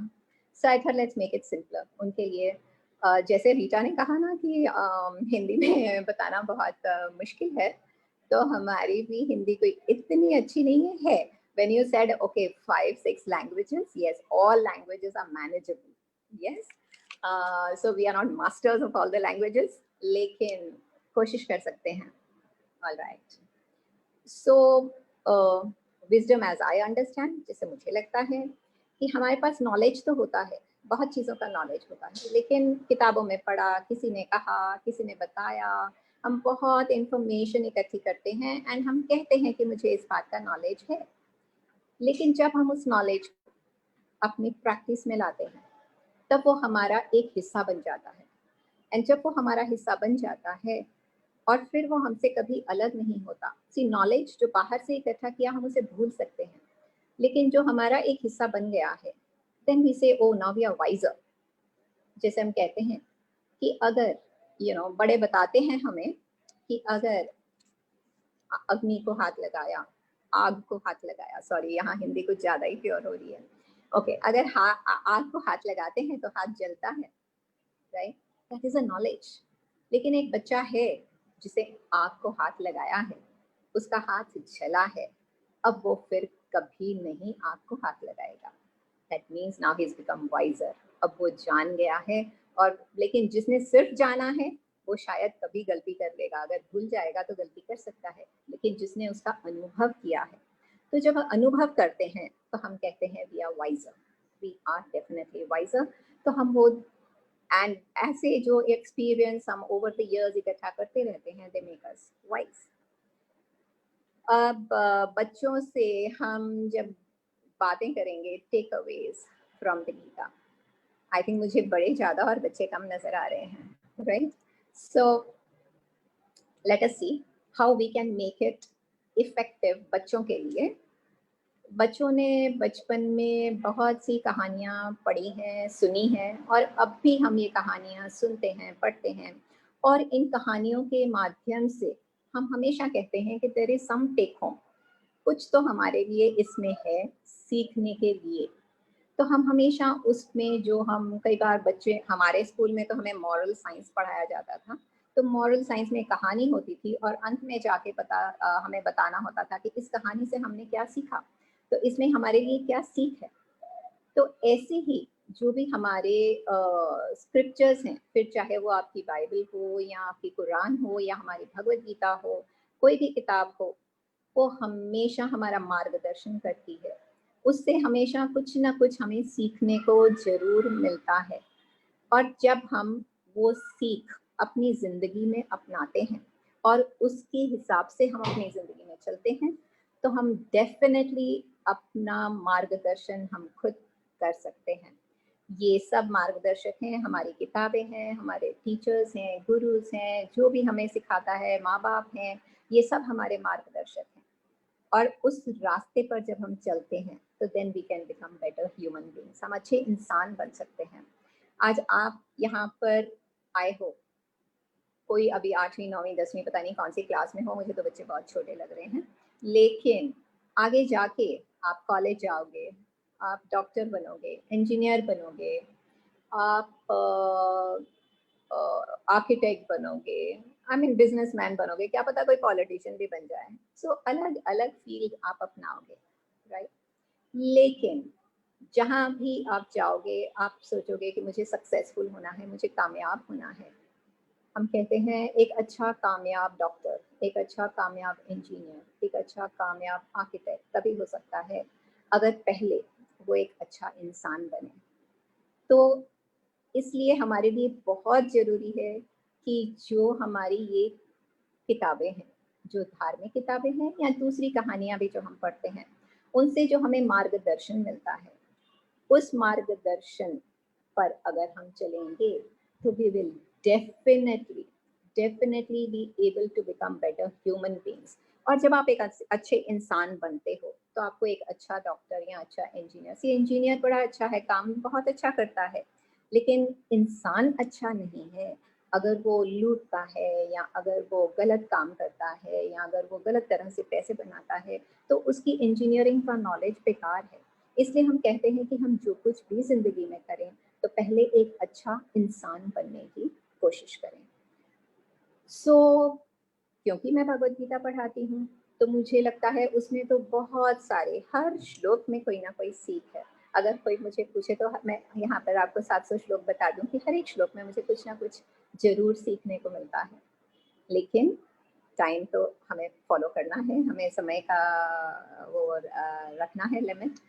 So I thought let's make it simpler. उनके लिए जैसे रीटा ने कहा ना कि हिंदी में बताना बहुत मुश्किल है, तो हमारी भी हिंदी कोई इतनी अच्छी नहीं है. When you said okay 5-6 languages, yes, all languages are manageable. Yes, so we are not masters of all the languages, लेकिन कोशिश कर सकते हैं. All right. So wisdom as I understand, जैसे मुझे लगता है कि हमारे पास knowledge तो होता है, बहुत चीज़ों का knowledge होता है, लेकिन किताबों में पढ़ा, किसी ने कहा, किसी ने बताया, हम बहुत इंफॉर्मेशन इकट्ठी करते हैं एंड हम कहते हैं कि मुझे इस बात का नॉलेज है, लेकिन जब हम उस नॉलेज को अपनी प्रैक्टिस में लाते हैं तब वो हमारा एक हिस्सा बन जाता है. एंड जब वो हमारा हिस्सा बन जाता है और फिर वो हमसे कभी अलग नहीं होता। सी नॉलेज जो बाहर से इकट्ठा किया हम उसे भूल सकते हैं, लेकिन जो हमारा एक हिस्सा बन गया है, देन वी से ओ नाउ वी आर वाइजर। जैसे हम कहते हैं कि अगर बड़े बताते हैं हमें कि अगर अग्नि को हाथ लगाया, आग को हाथ लगाया, सॉरी यहाँ हिंदी कुछ ज्यादा ही प्योर हो रही है, ओके, अगर आग को हाथ लगाते हैं तो हाथ जलता है, right, that is a knowledge. लेकिन एक बच्चा है जिसे आग को हाथ लगाया है, उसका हाथ जला है, अब वो फिर कभी नहीं आग को हाथ लगाएगा। That means now he has become wiser, अब वो जान गया है। और लेकिन जिसने सिर्फ जाना है वो शायद कभी गलती कर लेगा, अगर भूल जाएगा तो गलती कर सकता है, लेकिन जिसने उसका अनुभव किया है, तो जब अनुभव करते हैं तो हम कहते हैं we are wiser, we are definitely wiser. तो हम वो एंड ऐसे जो एक्सपीरियंस हम ओवर द इयर्स इकट्ठा करते रहते हैं, दे मेक अस वाइज। अब बच्चों से हम जब बातें करेंगे takeaways from the Gita, I think मुझे बड़े ज्यादा और बच्चे कम नजर आ रहे हैं, right? So let us see how we can make it effective बच्चों के लिए। बच्चों ने बचपन में बहुत सी कहानियाँ पढ़ी हैं, सुनी हैं, और अब भी हम ये कहानियाँ सुनते हैं, पढ़ते हैं, और इन कहानियों के माध्यम से हम हमेशा कहते हैं कि there is some take home, कुछ तो हमारे लिए इसमें है सीखने के लिए। तो हम हमेशा उसमें जो हम कई बार बच्चे, हमारे स्कूल में तो हमें मॉरल साइंस पढ़ाया जाता था, तो मॉरल साइंस में कहानी होती थी और अंत में जाके हमें बताना होता था कि इस कहानी से हमने क्या सीखा, तो इसमें हमारे लिए क्या सीख है। तो ऐसे ही जो भी हमारे स्क्रिप्चर्स हैं, फिर चाहे वो आपकी बाइबल हो या आपकी कुरान हो या हमारी भगवत गीता हो, कोई भी किताब हो, वो हमेशा हमारा मार्गदर्शन करती है। उससे हमेशा कुछ ना कुछ हमें सीखने को जरूर मिलता है, और जब हम वो सीख अपनी जिंदगी में अपनाते हैं और उसके हिसाब से हम अपनी जिंदगी में चलते हैं, तो हम डेफिनेटली अपना मार्गदर्शन हम खुद कर सकते हैं। ये सब मार्गदर्शक हैं, हमारी किताबें हैं, हमारे टीचर्स हैं, गुरुज हैं, जो भी हमें सिखाता है, माँ बाप हैं, ये सब हमारे मार्गदर्शक हैं। और उस रास्ते पर जब हम चलते हैं तो then we can become better human beings, हम अच्छे इंसान बन सकते हैं। आज आप यहाँ पर आए हो, कोई अभी 8वीं 9वीं 10वीं पता नहीं कौन सी क्लास में हो, मुझे तो बच्चे बहुत छोटे लग रहे हैं, लेकिन आगे जाके आप कॉलेज जाओगे, आप डॉक्टर बनोगे, इंजीनियर बनोगे, आप आर्किटेक्ट बनोगे, आई मीन बिजनेसमैन बनोगे, क्या पता कोई पॉलिटिशियन भी बन जाए। सो अलग अलग फील्ड आप अपनाओगे, राइट? लेकिन जहाँ भी आप जाओगे आप सोचोगे कि मुझे सक्सेसफुल होना है, मुझे कामयाब होना है। हम कहते हैं एक अच्छा कामयाब डॉक्टर, एक अच्छा कामयाब इंजीनियर, एक अच्छा कामयाब आर्किटेक्ट तभी हो सकता है अगर पहले वो एक अच्छा इंसान बने। तो इसलिए हमारे लिए बहुत ज़रूरी है कि जो हमारी ये किताबें हैं, जो धार्मिक किताबें हैं या दूसरी कहानियाँ भी जो हम पढ़ते हैं, उनसे जो हमें मार्गदर्शन मिलता है, उस मार्गदर्शन पर अगर हम चलेंगे तो we will definitely be able to become better human beings. और जब आप एक अच्छे इंसान बनते हो तो आपको एक अच्छा डॉक्टर या अच्छा इंजीनियर, इंजीनियर बड़ा अच्छा है, काम बहुत अच्छा करता है, लेकिन इंसान अच्छा नहीं है अगर वो लूटता है या अगर वो गलत काम करता है या अगर वो गलत तरह से पैसे बनाता है, तो उसकी इंजीनियरिंग का नॉलेज बेकार है। इसलिए हम कहते हैं कि हम जो कुछ भी जिंदगी में करें तो पहले एक अच्छा इंसान बनने की कोशिश करें। क्योंकि मैं भगवत गीता पढ़ाती हूँ तो मुझे लगता है उसमें तो बहुत सारे, हर श्लोक में कोई ना कोई सीख है। अगर कोई मुझे पूछे तो मैं यहाँ पर आपको 700 श्लोक बता दूं कि हर एक श्लोक में मुझे कुछ ना कुछ जरूर सीखने को मिलता है, लेकिन टाइम तो हमें फॉलो करना है, हमें समय का वो रखना है लिमिट।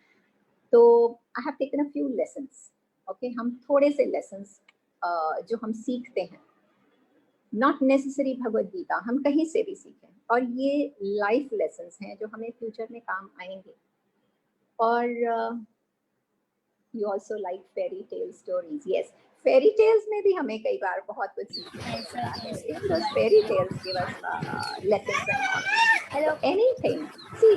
तो I have taken a few lessons, okay, हम थोड़े से लेसन्स जो हम सीखते हैं, नॉट नेसेसरी भगवत गीता, हम कहीं से भी सीखें, और ये लाइफ लेसन्स हैं जो हमें फ्यूचर में काम आएंगे। और you also like fairy tale stories, yes, fairy tales में भी हमें कई बार बहुत कुछ सीखने को मिलता है. Even those fairy tales give us lessons and all. Hello, anything. See,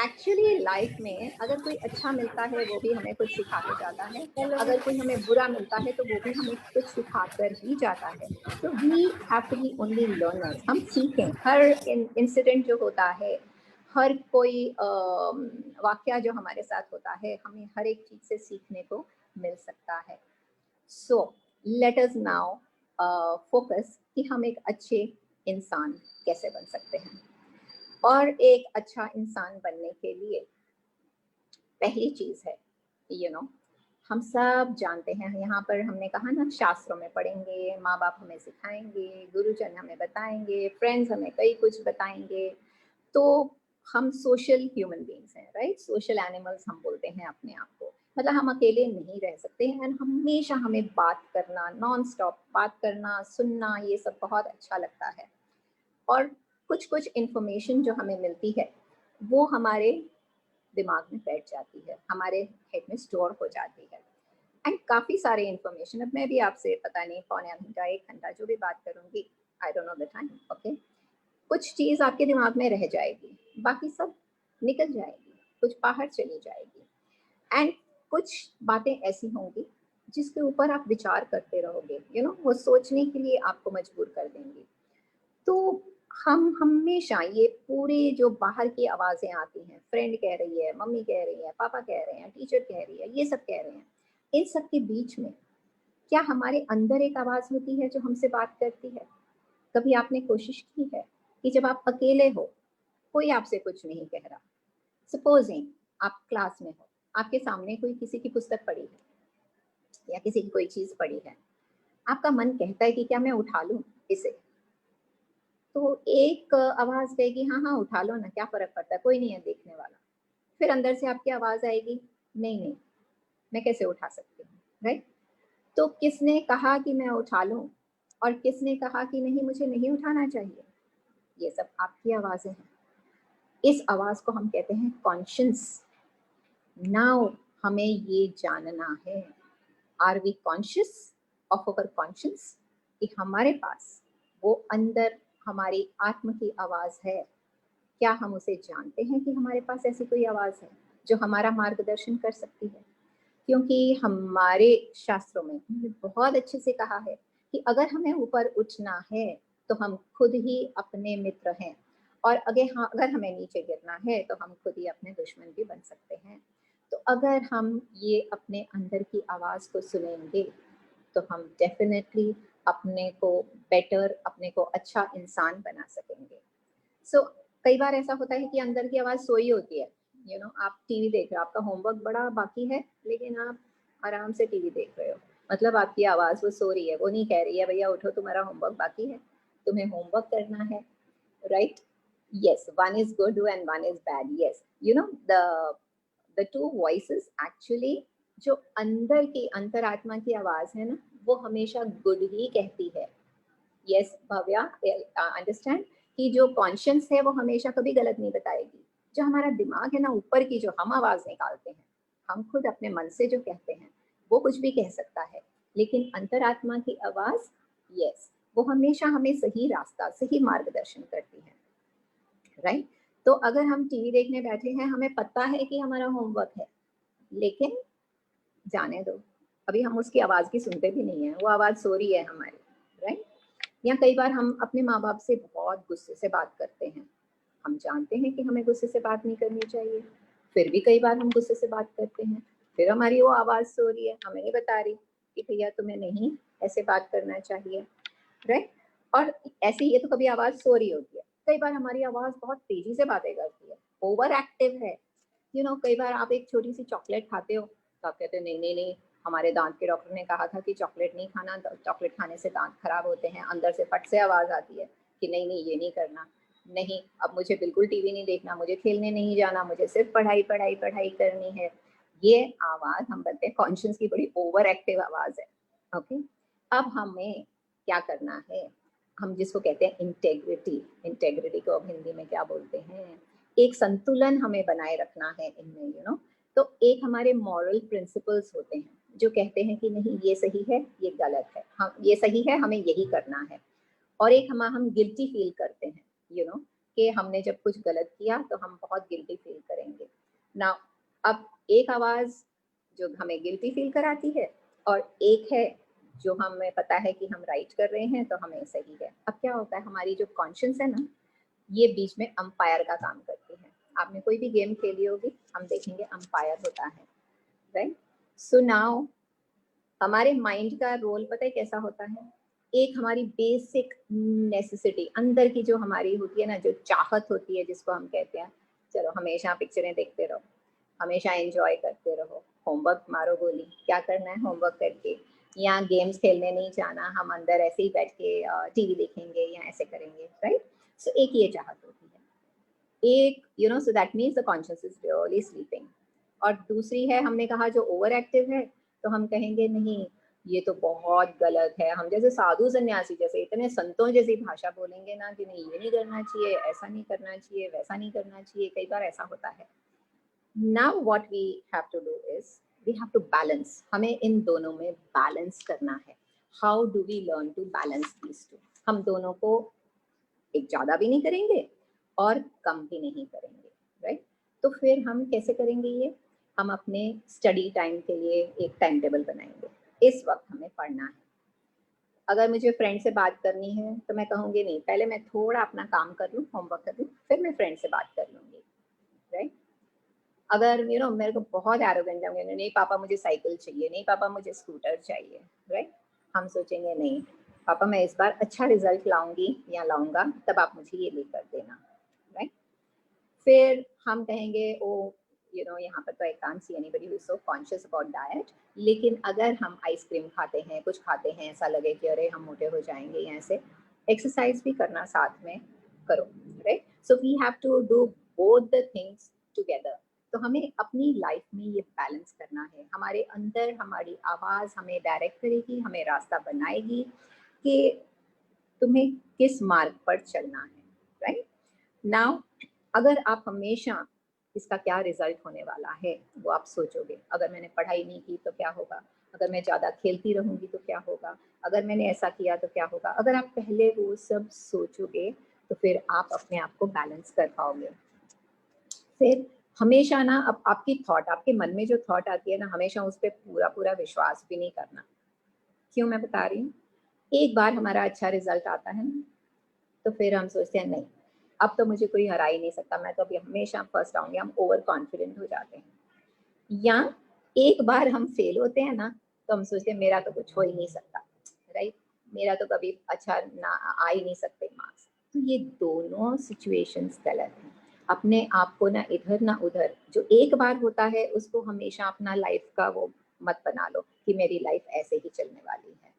actually life में अगर कोई अच्छा मिलता है वो भी हमें कुछ सिखा के जाता है. अगर कोई हमें बुरा मिलता है तो वो भी हमें कुछ सिखा कर ही जाता है. So we have to be only learners. हम सीखें. हर इंसिडेंट जो होता है, हर कोई वाकया जो हमारे साथ होता है, हमें हर एक चीज से सीखने को मिल सकता है. So let us now focus कि हम एक अच्छे इंसान कैसे बन सकते हैं. और एक अच्छा इंसान बनने के लिए पहली चीज है, हम सब जानते हैं, यहाँ पर हमने कहा ना, शास्त्रों में पढ़ेंगे, माँ बाप हमें सिखाएंगे, गुरुजन हमें बताएंगे, फ्रेंड्स हमें कई कुछ बताएंगे. तो हम सोशल ह्यूमन बीइंग्स हैं, राइट? सोशल एनिमल्स हम बोलते हैं अपने आप को. मतलब हम अकेले नहीं रह सकते हैं. एंड हमेशा हमें बात करना, नॉन स्टॉप बात करना, सुनना, ये सब बहुत अच्छा लगता है. और कुछ कुछ इंफॉर्मेशन जो हमें मिलती है वो हमारे दिमाग में बैठ जाती है, हमारे हेड में स्टोर हो जाती है. एंड काफ़ी सारे इंफॉर्मेशन, अब मैं भी आपसे पता नहीं पौने घंटा 1 घंटा जो भी बात करूँगी, I don't know the time, okay. कुछ चीज़ आपके दिमाग में रह जाएगी, बाकी सब निकल जाएगी, कुछ बाहर चली जाएगी. एंड कुछ बातें ऐसी होंगी जिसके ऊपर आप विचार करते रहोगे, वो सोचने के लिए आपको मजबूर कर देंगी. तो हम हमेशा ये पूरे जो बाहर की आवाज़ें आती हैं, फ्रेंड कह रही है, मम्मी कह रही है, पापा कह रहे हैं, टीचर कह रही है, ये सब कह रहे हैं, इन सब के बीच में क्या हमारे अंदर एक आवाज़ होती है जो हमसे बात करती है? कभी आपने कोशिश की है कि जब आप अकेले हो, कोई आपसे कुछ नहीं कह रहा, सपोजिंग आप क्लास में हो, आपके सामने कोई किसी की पुस्तक पड़ी है या किसी की कोई चीज़ पड़ी है, आपका मन कहता है कि क्या मैं उठा लूँ इसे? तो एक आवाज़ कहेगी हाँ हाँ उठा लो ना, क्या फ़र्क पड़ता है, कोई नहीं है देखने वाला. फिर अंदर से आपकी आवाज़ आएगी, नहीं नहीं मैं कैसे उठा सकती हूँ, राइट? तो किसने कहा कि मैं उठा लूँ और किसने कहा कि नहीं मुझे नहीं उठाना चाहिए? ये सब आपकी आवाज़ें हैं. इस आवाज़ को हम कहते हैं कॉन्शियस. नाउ हमें ये जानना है, are we conscious of our conscious, कि हमारे पास वो अंदर हमारी आत्म की आवाज़ है. क्या हम उसे जानते हैं कि हमारे पास ऐसी कोई आवाज़ है जो हमारा मार्गदर्शन कर सकती है? क्योंकि हमारे शास्त्रों में बहुत अच्छे से कहा है कि अगर हमें ऊपर उठना है तो हम खुद ही अपने मित्र हैं, और अगर हमें नीचे गिरना है तो हम खुद ही अपने दुश्मन भी बन सकते हैं. तो अगर हम ये अपने अंदर की आवाज़ को सुनेंगे तो हम डेफिनेटली अपने को बेटर, अपने को अच्छा इंसान बना सकेंगे. सो कई बार ऐसा होता है कि अंदर की आवाज़ सोई होती है. आप टीवी देख रहे हो, आपका होमवर्क बड़ा बाकी है लेकिन आप आराम से टीवी देख रहे हो, मतलब आपकी आवाज़ वो सो रही है, वो नहीं कह रही है भैया उठो तुम्हारा होमवर्क बाकी है, तुम्हें होमवर्क करना है, right? Yes, one is good and one is bad. Yes, the two voices actually, जो अंदर की अंतरात्मा की आवाज़ है ना, वो हमेशा गुड ही कहती है. Yes, भव्या, अंडरस्टैंड कि जो कॉन्शियस है वो हमेशा कभी गलत नहीं बताएगी. जो हमारा दिमाग है ना, ऊपर की जो हम आवाज़ निकालते हैं, हम खुद अपने मन से जो कहते हैं वो कुछ भी कह सकता है, लेकिन अंतरात्मा की आवाज़, यस, वो हमेशा हमें सही रास्ता, सही मार्गदर्शन करती है, राइट? तो अगर हम टीवी देखने बैठे हैं, हमें पता है कि हमारा होमवर्क है, लेकिन जाने दो, अभी हम उसकी आवाज़ की सुनते भी नहीं है, वो आवाज़ सो रही है हमारी, राइट? या कई बार हम अपने माँ बाप से बहुत गुस्से से बात करते हैं, हम जानते हैं कि हमें गुस्से से बात नहीं करनी चाहिए, फिर भी कई बार हम गुस्से से बात करते हैं, फिर हमारी वो आवाज़ सो रही है, हमें नहीं बता रही कि भैया तुम्हें नहीं ऐसे बात करना चाहिए, राइट? और ऐसे ये तो कभी आवाज़ सो रही होती है, कई बार हमारी आवाज़ बहुत तेज़ी से बातें करती है, ओवर एक्टिव है. कई बार आप एक छोटी सी चॉकलेट खाते हो तो आप कहते हो नहीं नहीं नहीं, हमारे दांत के डॉक्टर ने कहा था कि चॉकलेट नहीं खाना, चॉकलेट खाने से दांत खराब होते हैं. अंदर से फट से आवाज़ आती है कि नहीं नहीं ये नहीं करना, नहीं अब मुझे बिल्कुल टीवी नहीं देखना, मुझे खेलने नहीं जाना, मुझे सिर्फ पढ़ाई पढ़ाई पढ़ाई करनी है. ये आवाज़ हम बोलते हैं कॉन्शियस की बड़ी ओवर एक्टिव आवाज़ है. ओके, अब हमें क्या करना है, हम जिसको कहते हैं इंटेग्रिटी को अब हिंदी में क्या बोलते हैं, एक संतुलन हमें बनाए रखना है इनमें. तो एक हमारे मॉरल प्रिंसिपल्स होते हैं, जो कहते हैं कि नहीं ये सही है, ये गलत है, हम ये सही है, हमें यही करना है। और एक हम गिल्टी फील करते हैं, यू नो, कि हमने जब कुछ गलत किया तो हम बहुत गिल्टी फील करेंगे ना। अब एक आवाज जो हमें गिल्टी फील कराती है और एक है जो हमें पता है कि हम राइट कर रहे हैं तो हमें सही है। अब क्या होता है, हमारी जो कॉन्शियस है ना, ये बीच में अंपायर का काम करती है। आपने कोई भी गेम खेली होगी, हम देखेंगे अंपायर होता है, राइट। सो नाउ हमारे माइंड का रोल पता है कैसा होता है, एक हमारी बेसिक नेसेसिटी अंदर की जो हमारी होती है ना, जो चाहत होती है जिसको हम कहते हैं चलो हमेशा पिक्चरें देखते रहो, हमेशा एंजॉय करते रहो, होमवर्क मारो गोली, क्या करना है होमवर्क करके, या गेम्स खेलने नहीं जाना, हम अंदर ऐसे ही बैठ के टीवी देखेंगे या ऐसे करेंगे, राइट। सो एक ये चाहत होती है, एक you know, so that means the conscious is really sleeping. और दूसरी है, हमने कहा जो ओवर एक्टिव है, तो हम कहेंगे नहीं ये तो बहुत गलत है, हम जैसे साधु सन्यासी जैसे इतने संतों जैसी भाषा बोलेंगे ना कि नहीं ये नहीं करना चाहिए, ऐसा नहीं करना चाहिए, वैसा नहीं करना चाहिए, कई बार ऐसा होता है। Now what we have to do is we have to balance, हमें इन दोनों में बैलेंस करना है। How do we learn to balance these two? हम दोनों को एक ज्यादा भी नहीं करेंगे और कम भी नहीं करेंगे, राइट। तो फिर हम कैसे करेंगे ये? हम अपने स्टडी टाइम के लिए एक टाइम टेबल बनाएंगे। इस वक्त हमें पढ़ना है। अगर मुझे फ्रेंड से बात करनी है तो मैं कहूँगी नहीं, पहले मैं थोड़ा अपना काम कर लूँ, होमवर्क कर लूँ, फिर मैं फ्रेंड से बात कर लूँगी, राइट। अगर यू नो मेरे को बहुत एरोगेंट है, नहीं पापा मुझे साइकिल चाहिए, नहीं पापा मुझे स्कूटर चाहिए, राइट। हम सोचेंगे नहीं पापा मैं इस बार अच्छा रिजल्ट लाऊंगी या लाऊंगा, तब आप मुझे ये लेकर देना, राइट। फिर हम कहेंगे ओ यू नो यहाँ पर तो I can't see anybody who is so conscious about diet, लेकिन अगर हम आइसक्रीम खाते हैं, कुछ खाते हैं, ऐसा लगे कि अरे हम मोटे हो जाएंगे, या ऐसे एक्सरसाइज भी करना साथ में करो, right. So we have to do both the things together. तो हमें अपनी लाइफ में ये बैलेंस करना है। हमारे अंदर हमारी आवाज़ हमें डायरेक्ट करेगी, हमें रास्ता बनाएगी कि तुम्हें किस मार्ग पर चलना है, राइट। नाउ अगर आप हमेशा इसका क्या रिजल्ट होने वाला है वो आप सोचोगे, अगर मैंने पढ़ाई नहीं की तो क्या होगा, अगर मैं ज़्यादा खेलती रहूँगी तो क्या होगा, अगर मैंने ऐसा किया तो क्या होगा, अगर आप पहले वो सब सोचोगे तो फिर आप अपने आप को बैलेंस कर पाओगे। फिर हमेशा ना अब आपकी थॉट, आपके मन में जो थॉट आती है ना, हमेशा उस पर पूरा पूरा विश्वास भी नहीं करना। क्यों मैं बता रही हूँ, एक बार हमारा अच्छा रिजल्ट आता है ना, तो फिर हम सोचते हैं नहीं अब तो मुझे कोई हरा ही नहीं सकता, मैं तो अभी हमेशा फर्स्ट आऊंगी, हम ओवर कॉन्फिडेंट हो जाते हैं। या एक बार हम फेल होते हैं ना, तो हम सोचते हैं मेरा तो कुछ हो ही नहीं सकता, राइट, मेरा तो कभी अच्छा ना आ ही नहीं सकते मार्क्स। तो ये दोनों सिचुएशंस गलत हैं। अपने आप को ना इधर ना उधर, जो एक बार होता है उसको हमेशा अपना लाइफ का वो मत बना लो कि मेरी लाइफ ऐसे ही चलने वाली है,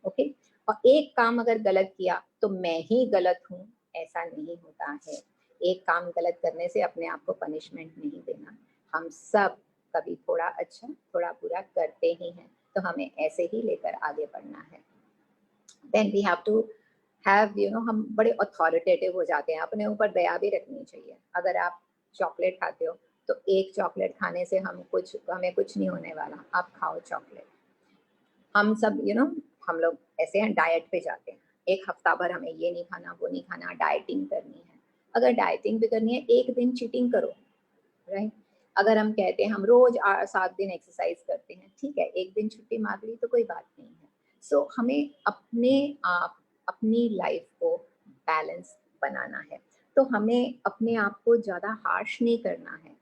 ओके। और एक काम अगर गलत किया तो मैं ही गलत हूँ, ऐसा नहीं होता है। एक काम गलत करने से अपने आप को पनिशमेंट नहीं देना। हम सब कभी थोड़ा अच्छा थोड़ा बुरा करते ही हैं, तो हमें ऐसे ही लेकर आगे बढ़ना है। Then we have to have you know, हम बड़े अथॉरिटेटिव हो जाते हैं, अपने ऊपर दया भी रखनी चाहिए। अगर आप चॉकलेट खाते हो तो एक चॉकलेट खाने से हमें कुछ नहीं होने वाला, आप खाओ चॉकलेट। हम सब यू नो हम लोग ऐसे हैं, डाइट पे जाते हैं, एक हफ्ता भर हमें ये नहीं खाना वो नहीं खाना, डाइटिंग करनी है। अगर डाइटिंग भी करनी है, एक दिन चीटिंग करो, राइट। अगर हम कहते हैं हम रोज 7 दिन एक्सरसाइज करते हैं, ठीक है, एक दिन छुट्टी मार ली तो कोई बात नहीं है। सो हमें अपने आप अपनी लाइफ को बैलेंस बनाना है। तो हमें अपने आप को ज़्यादा हार्श नहीं करना है।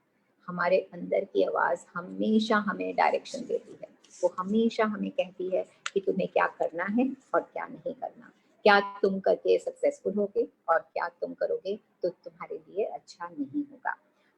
हमारे अंदर की आवाज़ हमेशा हमें डायरेक्शन देती है, वो हमेशा हमें कहती है कि तुम्हें क्या करना है और क्या नहीं करना, क्या तुम करके सक्सेसफुल होगे और क्या तुम करोगे तो तुम्हारे लिए अच्छा नहीं होगा।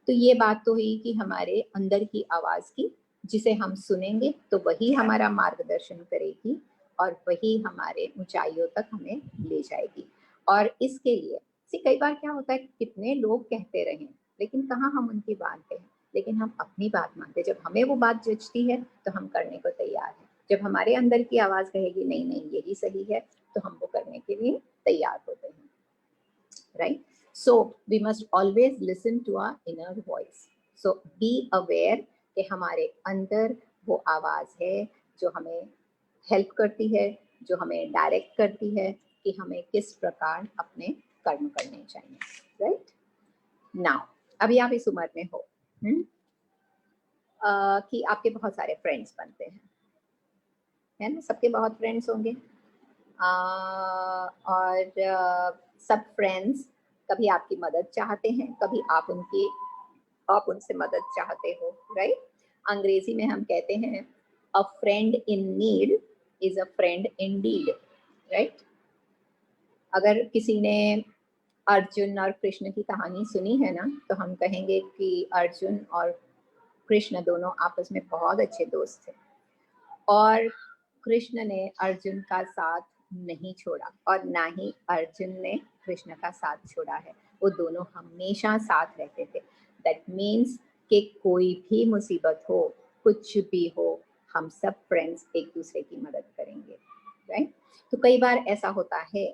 तो ये बात तो हुई कि हमारे अंदर की आवाज़ की, जिसे हम सुनेंगे तो वही हमारा मार्गदर्शन करेगी और वही हमारे ऊंचाइयों तक हमें ले जाएगी। और इसके लिए कई बार क्या होता है, कितने लोग कहते रहें लेकिन कहाँ हम उनकी मानते हैं, लेकिन हम अपनी बात मानते हैं। जब हमें वो बात जचती है तो हम करने को तैयार हैं। जब हमारे अंदर की आवाज़ कहेगी नहीं नहीं यही सही है, तो हम वो करने के लिए तैयार होते हैं, right. So we must always listen to our inner voice. So be aware कि हमारे अंदर वो आवाज़ है जो हमें हेल्प करती है, जो हमें डायरेक्ट करती है कि हमें किस प्रकार अपने कर्म करने चाहिए, राइट। नाउ अभी आप इस उम्र में हो कि आपके बहुत सारे फ्रेंड्स बनते हैं, है ना, सबके बहुत फ्रेंड्स होंगे। और सब फ्रेंड्स कभी आपकी मदद चाहते हैं, कभी आप उनसे मदद चाहते हो, राइट। अंग्रेजी में हम कहते हैं अ friend in need is a friend Indeed, right. अगर किसी ने अर्जुन और कृष्ण की कहानी सुनी है ना, तो हम कहेंगे कि अर्जुन और कृष्ण दोनों आपस में बहुत अच्छे दोस्त थे, और कृष्ण ने अर्जुन का साथ नहीं छोड़ा और ना ही अर्जुन ने कृष्ण का साथ छोड़ा है। वो दोनों हमेशा साथ रहते थे। दैट मीन्स कि कोई भी मुसीबत हो, कुछ भी हो, हम सब फ्रेंड्स एक दूसरे की मदद करेंगे, राइट। तो कई बार ऐसा होता है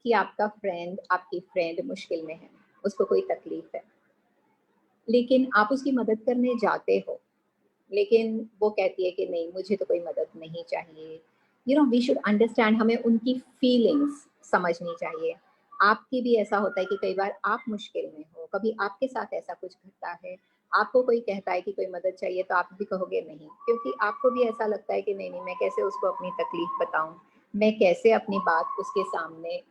कि आपकी फ्रेंड मुश्किल में है, उसको कोई तकलीफ है, लेकिन आप उसकी मदद करने जाते हो, लेकिन वो कहती है कि नहीं, मुझे तो कोई मदद नहीं चाहिए। You know, we should understand, हमें उनकी फीलिंग्स समझनी चाहिए। आपकी भी ऐसा होता है कि कई बार आप मुश्किल में हो, कभी आपके साथ ऐसा कुछ घटता है, आपको कोई कहता है कि कोई मदद चाहिए, तो आप भी कहोगे नहीं, क्योंकि आपको भी ऐसा लगता है कि नहीं, मैं कैसे उसको अपनी तकलीफ बताऊं, मैं कैसे अपनी बात उसके सामने।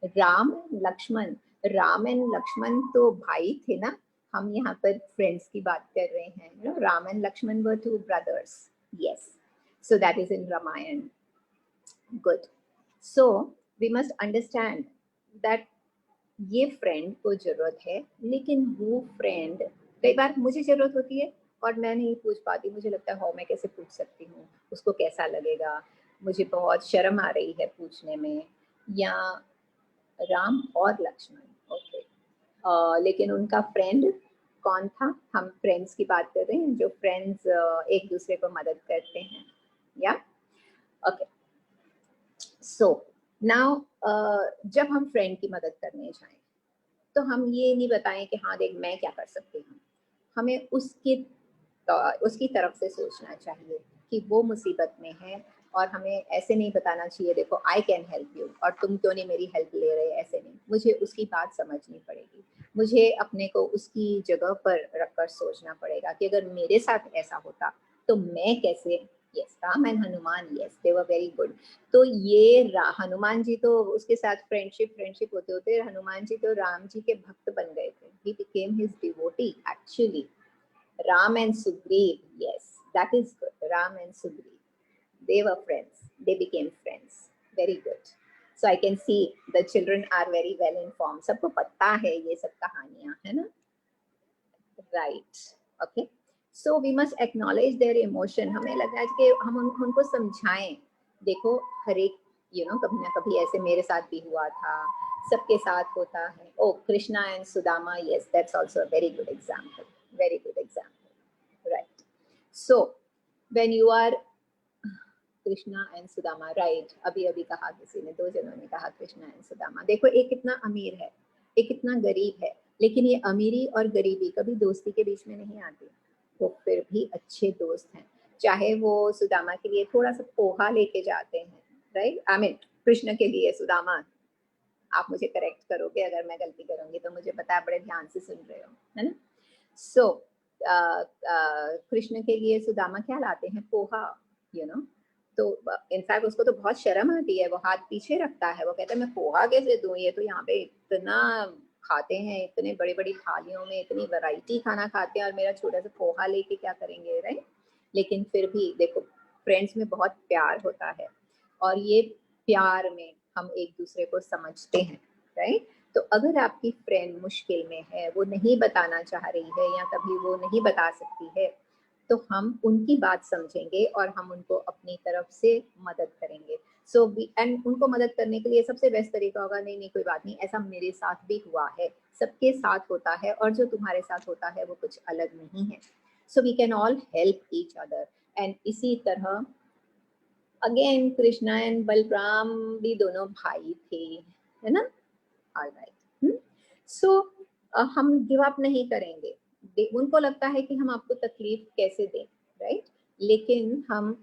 राम एंड लक्ष्मण तो भाई थे ना, हम यहाँ पर फ्रेंड्स की बात कर रहे हैं। You know, Ram and Lakshman were 2 brothers, yes, so that is in Ramayan. Good. So we must understand that ये फ्रेंड को जरूरत है, लेकिन वो फ्रेंड, कई बार मुझे जरूरत होती है और मैं नहीं पूछ पाती, मुझे लगता है मैं कैसे पूछ सकती हूँ, उसको कैसा लगेगा, मुझे बहुत शर्म आ रही है पूछने में। या राम और लक्ष्मण, ओके, लेकिन उनका फ्रेंड कौन था? हम फ्रेंड्स की बात कर रहे हैं, जो फ्रेंड्स एक दूसरे को मदद करते हैं, या ओके। सो नाउ जब हम फ्रेंड की मदद करने जाएं, तो हम ये नहीं बताएं कि हाँ देख मैं क्या कर सकती हूँ, हमें उसकी तरफ से सोचना चाहिए कि वो मुसीबत में है, और हमें ऐसे नहीं बताना चाहिए देखो आई कैन हेल्प यू और तुम क्यों नहीं मेरी हेल्प ले रहे, ऐसे नहीं। मुझे उसकी बात समझनी पड़ेगी, मुझे अपने को उसकी जगह पर रखकर सोचना पड़ेगा कि अगर मेरे साथ ऐसा होता तो मैं कैसे। Yes, Ram and Hanuman, yes, they were very good. तो ये हनुमान जी तो उसके साथ फ्रेंडशिप होते होते हनुमान जी तो राम जी के भक्त बन गए थे। He became his devotee actually. Ram and Sugriv, yes, that is good. Ram and Sugriv, they were friends. They became friends. Very good. So I can see the children are very well informed. सबको पता है ये सब कहानियाँ, है ना? Right. Okay. So we must acknowledge their emotion. हमें लगता है कि हम उनको समझाएं। देखो, हर एक कभी ना कभी ऐसे मेरे साथ भी हुआ था, सबके साथ होता है। Oh, Krishna and Sudama, yes, that's also a very good example. Very good example, right? So when you are Krishna and Sudama, right? अभी कहा किसी ने, 2 जनों ने कहा Krishna and Sudama। देखो, एक कितना अमीर है, एक कितना गरीब है, लेकिन ये अमीरी और गरीबी कभी दोस्ती के बीच में नहीं आती। वो फिर भी अच्छे दोस्त हैं। चाहे वो सुदामा के लिए थोड़ा सा पोहा लेके जाते हैं, राइट? आई मीन कृष्ण के लिए सुदामा, आप मुझे करेक्ट करोगे अगर मैं गलती करूंगी तो, मुझे पता है बड़े ध्यान से सुन रहे हो, है ना? सो कृष्ण के लिए सुदामा क्या लाते हैं? पोहा, तो इनफैक्ट उसको तो बहुत शर्म आती है, वो हाथ पीछे रखता है, वो कहता है मैं पोहा कैसे दूं, ये तो यहाँ पे इतना खाते हैं, इतने बड़ी बड़ी थालियों में इतनी वैरायटी खाना खाते हैं, और मेरा छोटा सा पोहा लेके क्या करेंगे, राइट? लेकिन फिर भी देखो, फ्रेंड्स में बहुत प्यार होता है, और ये प्यार में हम एक दूसरे को समझते हैं, राइट? तो अगर आपकी फ्रेंड मुश्किल में है, वो नहीं बताना चाह रही है या कभी वो नहीं बता सकती है, तो हम उनकी बात समझेंगे और हम उनको अपनी तरफ से मदद करेंगे। सो एंड उनको मदद करने के लिए सबसे बेस्ट तरीका होगा, नहीं कोई बात नहीं, ऐसा मेरे साथ भी हुआ है, सबके साथ होता है, और जो तुम्हारे साथ होता है वो कुछ अलग नहीं है। So we can all help each other. And इसी तरह अगेन कृष्णा एंड बलराम भी दोनों भाई थे, है ना? ऑलराइट। सो हम गिव अप नहीं करेंगे। उनको लगता है कि हम आपको तकलीफ कैसे दें, राइट? लेकिन हम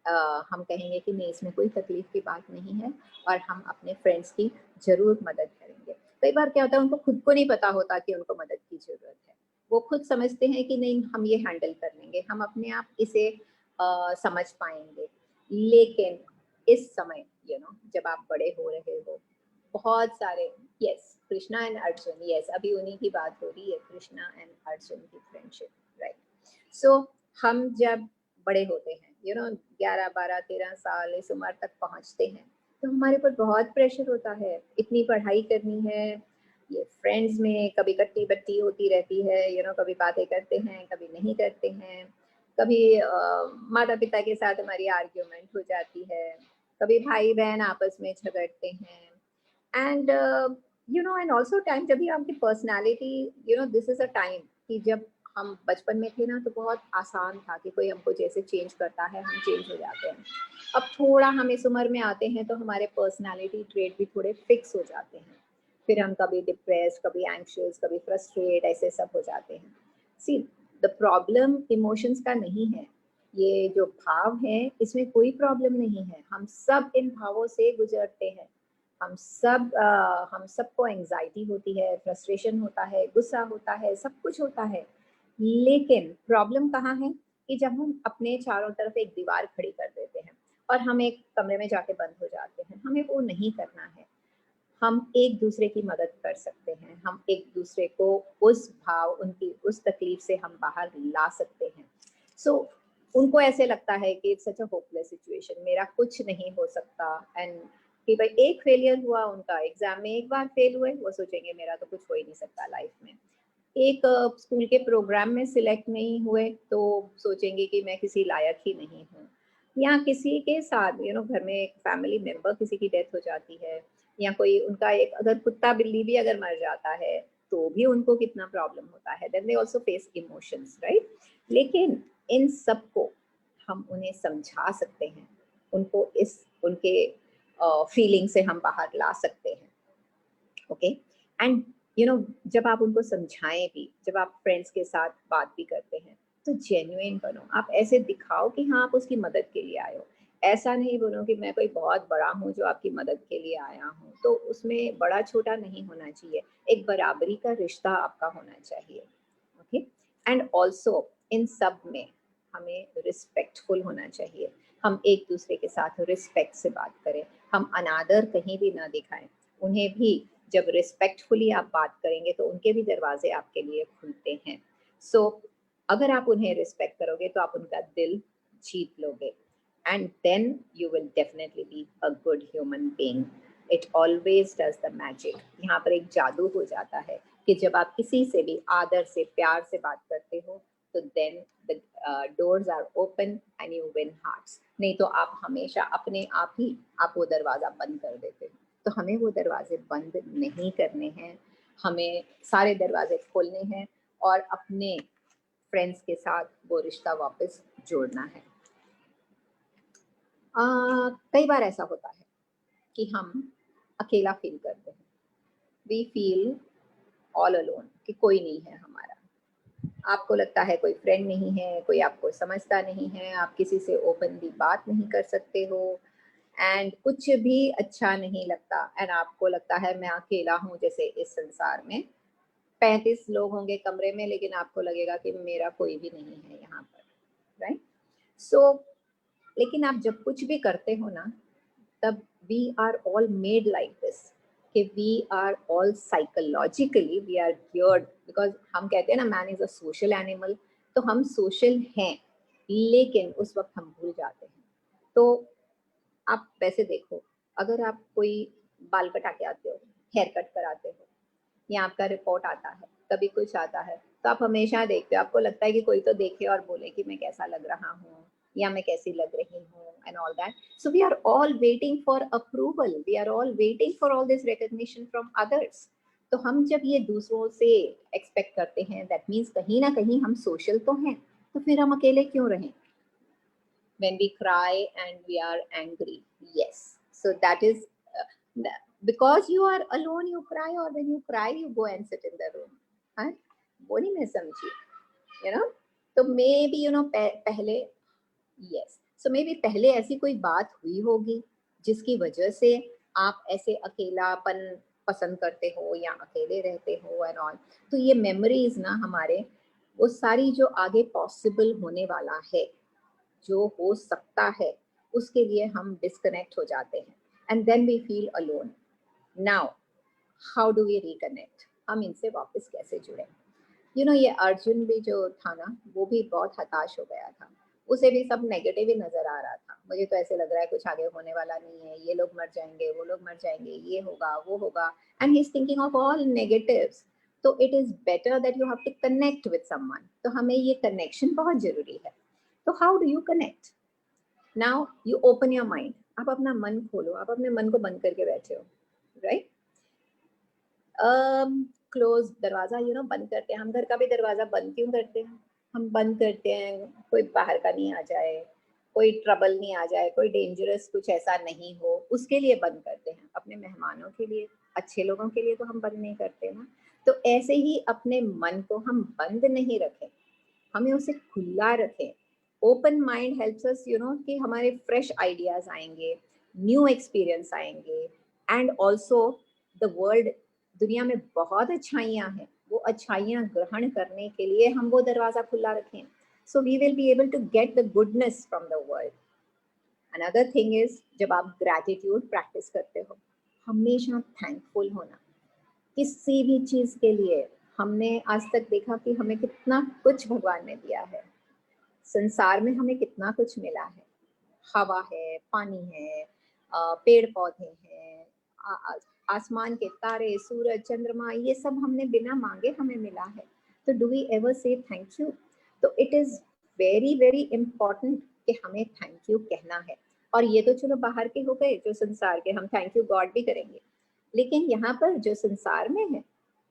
कहेंगे कि नहीं, इसमें कोई तकलीफ की बात नहीं है और हम अपने फ्रेंड्स की जरूर मदद करेंगे। कई बार क्या होता है, उनको खुद को नहीं पता होता कि उनको मदद की जरूरत है। वो खुद समझते हैं कि नहीं, हम ये हैंडल कर लेंगे, हम अपने आप इसे समझ पाएंगे। लेकिन इस समय जब आप बड़े हो रहे हो, बहुत सारे कृष्णा एंड अर्जुन, अभी उन्हीं की बात हो रही है, कृष्णा एंड अर्जुन की फ्रेंडशिप, राइट। सो हम जब बड़े होते हैं 11, 12, 13 साल इस उम्र तक पहुंचते हैं, तो हमारे ऊपर बहुत प्रेशर होता है, इतनी पढ़ाई करनी है, ये फ्रेंड्स में कभी कट्टी बट्टी होती रहती है, कभी बातें करते हैं, कभी नहीं करते हैं, कभी माता पिता के साथ हमारी आर्ग्यूमेंट हो जाती है, कभी भाई बहन आपस में झगड़ते हैं, एंड एंड ऑल्सो टाइम, जब भी आपकी personality this is a time कि जब हम बचपन में थे ना, तो बहुत आसान था कि कोई हमको जैसे चेंज करता है हम चेंज हो जाते हैं। अब थोड़ा हम इस उम्र में आते हैं तो हमारे पर्सनालिटी ट्रेट भी थोड़े फिक्स हो जाते हैं, फिर हम कभी डिप्रेस्ड, कभी एंग्शियस, कभी फ्रस्ट्रेट, ऐसे सब हो जाते हैं। सी, द प्रॉब्लम इमोशंस का नहीं है, ये जो भाव है इसमें कोई प्रॉब्लम नहीं है, हम सब इन भावों से गुजरते हैं, हम सबको एंजाइटी होती है, फ्रस्ट्रेशन होता है, गुस्सा होता है, सब कुछ होता है। लेकिन प्रॉब्लम कहाँ है कि जब हम अपने चारों तरफ एक दीवार खड़ी कर देते हैं और हम एक कमरे में जाके बंद हो जाते हैं, हमें वो नहीं करना है। हम एक दूसरे की मदद कर सकते हैं, हम एक दूसरे को उस भाव, उनकी उस तकलीफ से हम बाहर ला सकते हैं। सो उनको ऐसे लगता है कि it's such a hopeless situation, मेरा कुछ नहीं हो सकता, एंड कि भाई एक फेलियर हुआ उनका, एग्जाम में एक बार फेल हुए, वो सोचेंगे मेरा तो कुछ हो ही नहीं सकता लाइफ में। एक स्कूल के प्रोग्राम में सिलेक्ट नहीं हुए तो सोचेंगे कि मैं किसी लायक ही नहीं हूँ, या किसी के साथ घर में एक फैमिली मेंबर किसी की डेथ हो जाती है, या कोई उनका एक अगर कुत्ता बिल्ली भी अगर मर जाता है तो भी उनको कितना प्रॉब्लम होता है, then they also face emotions, right. लेकिन इन सबको हम उन्हें समझा सकते हैं, उनको उनके फीलिंग से हम बाहर ला सकते हैं, ओके। एंड जब आप उनको समझाएं भी, जब आप फ्रेंड्स के साथ बात भी करते हैं, तो जेन्युइन बनो, आप ऐसे दिखाओ कि हाँ आप उसकी मदद के लिए आए हो, ऐसा नहीं बोलो कि मैं कोई बहुत बड़ा हूँ जो आपकी मदद के लिए आया हूँ। तो उसमें बड़ा छोटा नहीं होना चाहिए, एक बराबरी का रिश्ता आपका होना चाहिए, ओके। एंड ऑल्सो इन सब में हमें रिस्पेक्टफुल होना चाहिए, हम एक दूसरे के साथ रिस्पेक्ट से बात करें, हम अनादर कहीं भी ना दिखाएं, उन्हें भी जब रिस्पेक्टफुली आप बात करेंगे तो उनके भी दरवाजे आपके लिए खुलते हैं। सो अगर आप उन्हें रिस्पेक्ट करोगे तो आप उनका दिल जीत लोगे, and then you will definitely be a good human being. It always does the magic. यहाँ पर एक जादू हो जाता है कि जब आप किसी से भी आदर से, प्यार से बात करते हो तो then the doors are open and you win hearts. नहीं तो आप हमेशा अपने आप ही आप वो दरवाजा बंद कर देते हो। तो हमें वो दरवाजे बंद नहीं करने हैं, हमें सारे दरवाजे खोलने हैं और अपने फ्रेंड्स के साथ वो रिश्ता वापस जोड़ना है। कई बार ऐसा होता है कि हम अकेला फील करते हैं, वी फील ऑल अलोन, कि कोई नहीं है हमारा। आपको लगता है कोई फ्रेंड नहीं है, कोई आपको समझता नहीं है, आप किसी से ओपनली बात नहीं कर सकते हो, एंड कुछ भी अच्छा नहीं लगता, एंड आपको लगता है मैं अकेला हूँ। जैसे इस संसार में 35 लोग होंगे कमरे में, लेकिन आपको लगेगा कि मेरा कोई भी नहीं है यहाँ पर, राइट। सो लेकिन आप जब कुछ भी करते हो ना, तब we are all made like this, कि we are all psychologically we are geared, because हम कहते हैं ना man is a social animal, तो हम सोशल हैं, लेकिन उस वक्त हम भूल जाते हैं। तो आप वैसे देखो, अगर आप कोई बाल कटा के आते हो, हेयर कट कराते हो, या आपका रिपोर्ट आता है, कभी कुछ आता है, तो आप हमेशा देखते हो, आपको लगता है कि कोई तो देखे और बोले कि मैं कैसा लग रहा हूँ या मैं कैसी लग रही हूँ, and all that. So we are all waiting for approval, we are all waiting for all this recognition from others. तो हम जब ये दूसरों से एक्सपेक्ट करते हैं, दैट मीन्स कहीं ना कहीं हम सोशल तो हैं, तो फिर हम अकेले क्यों रहें? When we cry and we are angry, yes, so that is because you are alone you cry, or when you cry you go and sit in the room, हाँ? वो नहीं मैं समझी, तो मे बी यू नो पहले yes, so may be पहले ऐसी कोई बात हुई होगी जिसकी वजह से आप ऐसे अकेलापन पसंद करते हो या अकेले रहते हो एंड ऑल। तो ये मेमोरीज ना हमारे वो सारी जो आगे पॉसिबल होने वाला है, जो हो सकता है, उसके लिए हम डिस्कनेक्ट हो जाते हैं and then we feel alone. Now how do we reconnect? हम इनसे वापस कैसे जुड़े? यू नो ये अर्जुन भी जो था ना, वो भी बहुत हताश हो गया था, उसे भी सब नेगेटिव ही नजर आ रहा था। मुझे तो ऐसे लग रहा है कुछ आगे होने वाला नहीं है, ये लोग मर जाएंगे, वो लोग मर जाएंगे, ये होगा वो होगा, and he is thinking of all negatives. तो it is better that you have to connect with someone. तो हमें ये कनेक्शन बहुत जरूरी है। तो how do you connect? Now you open your mind. आप अपना मन खोलो, आप अपने मन को बंद करके बैठे हो, राइट? क्लोज दरवाजा, यू नो बंद करते हैं। हम घर का भी दरवाजा बंद क्यों करते हैं? हम बंद करते हैं कोई बाहर का नहीं आ जाए, कोई ट्रबल नहीं आ जाए, कोई डेंजरस कुछ ऐसा नहीं हो, उसके लिए बंद करते हैं। अपने मेहमानों के लिए, अच्छे लोगों के लिए तो हम बंद नहीं करते ना। तो ऐसे ही अपने मन को हम बंद नहीं रखें, हमें उसे खुला रखें। Open mind helps us, you know, कि हमारे फ्रेश आइडियाज आएंगे, न्यू एक्सपीरियंस आएंगे, एंड ऑल्सो द वर्ल्ड, दुनिया में बहुत अच्छाइयाँ हैं, वो अच्छाइयाँ ग्रहण करने के लिए हम वो दरवाजा खुला रखें। So we will be able to get the goodness from the world. Another thing is, जब आप ग्रैटिट्यूड प्रैक्टिस करते हो, हमेशा थैंकफुल होना किसी भी चीज के लिए। हमने आज तक देखा कि हमें कितना कुछ भगवान ने दिया है, संसार में हमें कितना कुछ मिला है। हवा है, पानी है, पेड़ पौधे हैं, आसमान के तारे, सूरज, चंद्रमा, ये सब हमने बिना मांगे हमें मिला है। तो do we ever say thank you? तो it is very very important कि हमें थैंक यू कहना है। और ये तो चलो बाहर के हो गए, जो संसार के, हम थैंक यू गॉड भी करेंगे, लेकिन यहाँ पर जो संसार में है,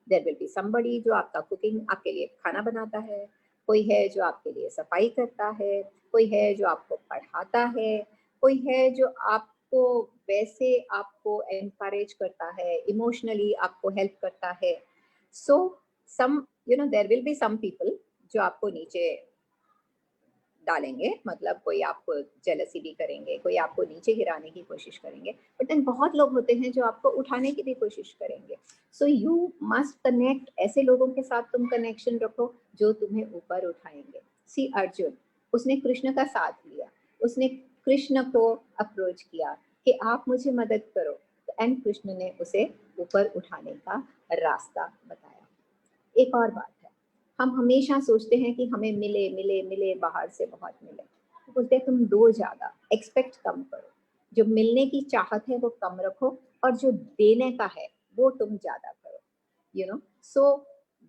देयर विल बी समबडी जो आपका कुकिंग, आपके लिए खाना बनाता है, कोई है जो आपके लिए सफाई करता है, कोई है जो आपको पढ़ाता है, कोई है जो आपको वैसे आपको एनकरेज करता है, इमोशनली आपको हेल्प करता है। So some, you know, there will be some people जो आपको नीचे डालेंगे, मतलब कोई आपको जेलसी भी करेंगे, कोई आपको नीचे गिराने की कोशिश करेंगे, बट देन बहुत लोग होते हैं जो आपको उठाने की भी कोशिश करेंगे। सो यू मस्ट कनेक्ट, ऐसे लोगों के साथ तुम कनेक्शन रखो जो तुम्हें ऊपर उठाएंगे। सी अर्जुन, उसने कृष्ण का साथ लिया, उसने कृष्ण को अप्रोच किया कि आप मुझे मदद करो, एंड कृष्ण ने उसे ऊपर उठाने का रास्ता बताया। एक और बात है, हम हमेशा सोचते हैं कि हमें मिले मिले मिले, बाहर से बहुत मिले। बोलते हैं तुम दो ज्यादा, एक्सपेक्ट कम करो। जो मिलने की चाहत है वो कम रखो, और जो देने का है वो तुम ज्यादा करो, you know. So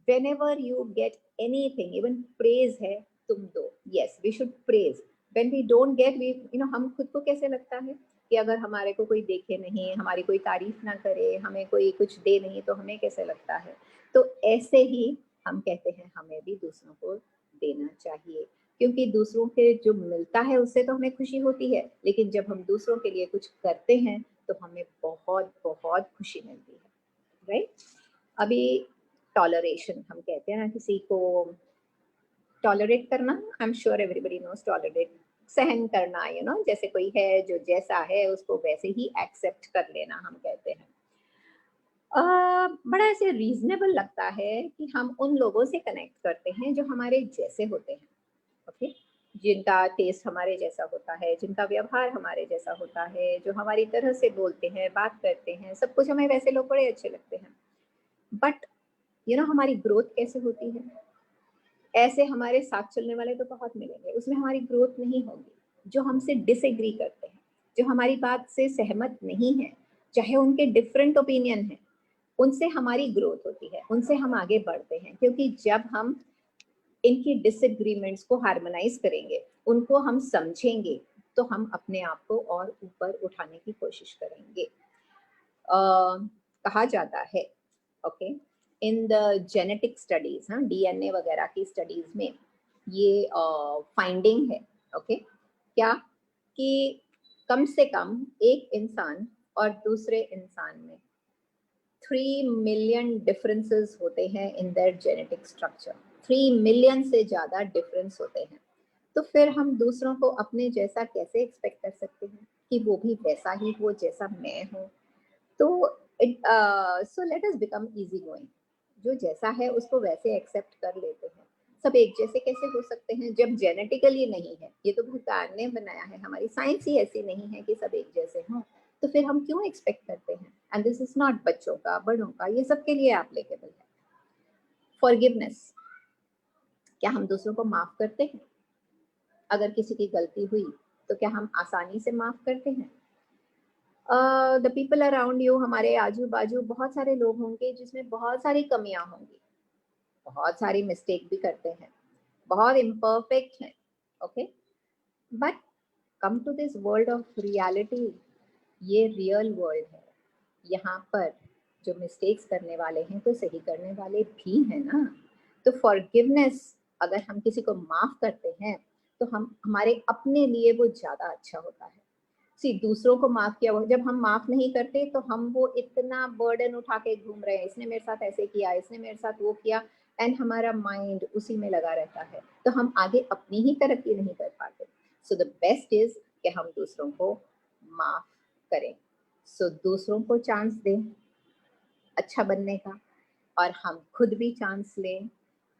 whenever you get anything, even praise है, तुम दो। Yes, we should praise. When we don't get, we, you know, हम खुद को कैसे लगता है कि अगर हमारे को कोई देखे नहीं, हमारी कोई तारीफ ना करे, हमें कोई कुछ दे नहीं, तो हमें कैसे लगता है। तो ऐसे ही हम कहते हैं हमें भी दूसरों को देना चाहिए, क्योंकि दूसरों के जो मिलता है उससे तो हमें खुशी होती है, लेकिन जब हम दूसरों के लिए कुछ करते हैं तो हमें बहुत बहुत खुशी मिलती है, राइट? अभी टॉलरेशन हम कहते हैं ना, किसी को टॉलरेट करना, I am sure everybody knows tolerate, सहन करना, यू नो, जैसे कोई है जो जैसा है उसको वैसे ही एक्सेप्ट कर लेना, हम कहते हैं। बड़ा ऐसे रीजनेबल लगता है कि हम उन लोगों से कनेक्ट करते हैं जो हमारे जैसे होते हैं, ओके, जिनका टेस्ट हमारे जैसा होता है, जिनका व्यवहार हमारे जैसा होता है, जो हमारी तरह से बोलते हैं, बात करते हैं, सब कुछ हमें वैसे लोग बड़े अच्छे लगते हैं। बट यू नो, हमारी ग्रोथ कैसे होती है? ऐसे हमारे साथ चलने वाले तो बहुत मिलेंगे, उसमें हमारी ग्रोथ नहीं होगी। जो हमसे डिसएग्री करते हैं, जो हमारी बात से सहमत नहीं है, चाहे उनके डिफरेंट ओपिनियन है, उनसे हमारी ग्रोथ होती है, उनसे हम आगे बढ़ते हैं, क्योंकि जब हम इनकी डिसएग्रीमेंट्स को हार्मोनाइज करेंगे, उनको हम समझेंगे, तो हम अपने आप को और ऊपर उठाने की कोशिश करेंगे। कहा जाता है, okay, in the genetic studies, हाँ, डीएनए वगैरह की स्टडीज में ये फाइंडिंग है, ओके, क्या कि कम से कम एक इंसान और दूसरे इंसान में 3 मिलियन डिफरेंसेस होते हैं in their genetic structure. 3 million से ज्यादा डिफरेंस होते हैं, तो फिर हम दूसरों को अपने जैसा कैसे एक्सपेक्ट कर सकते हैं कि वो भी वैसा ही हो जैसा मैं हूँ। तो सो लेट अस बिकम इजी गोइंग, जो जैसा है उसको वैसे एक्सेप्ट कर लेते हैं। सब एक जैसे कैसे हो सकते हैं जब जेनेटिकली नहीं है, ये तो भगवान ने बनाया है, हमारी साइंस ही ऐसी नहीं है कि सब एक जैसे हों, तो फिर हम क्यों एक्सपेक्ट करते हैं? एंड दिस इज नॉट बच्चों का, बड़ों का, ये सबके लिए एप्लीकेबल है। फॉरगिवनेस, क्या हम दूसरों को माफ करते हैं? अगर किसी की गलती हुई तो क्या हम आसानी से माफ करते हैं? द पीपल अराउंड यू, हमारे आजू बाजू बहुत सारे लोग होंगे जिसमें बहुत सारी कमियां होंगी, बहुत सारी मिस्टेक भी करते हैं, बहुत इम्परफेक्ट हैं, okay, but come to this world of reality, ये रियल वर्ल्ड है। यहाँ पर जो मिस्टेक्स करने वाले हैं तो सही करने वाले भी हैं ना। तो फॉरगिवनेस, अगर हम किसी को माफ करते हैं तो हम हमारे अपने लिए वो ज्यादा अच्छा होता है। दूसरों को माफ किया, जब हम माफ नहीं करते तो हम वो इतना बर्डन उठा के घूम रहे हैं, इसने मेरे साथ ऐसे किया, इसने मेरे साथ वो किया, एंड हमारा माइंड उसी में लगा रहता है, तो हम आगे अपनी ही तरक्की नहीं कर पाते। सो द बेस्ट इज कि हम दूसरों को माफ करें। सो दूसरों को चांस दें अच्छा बनने का, और हम खुद भी चांस लें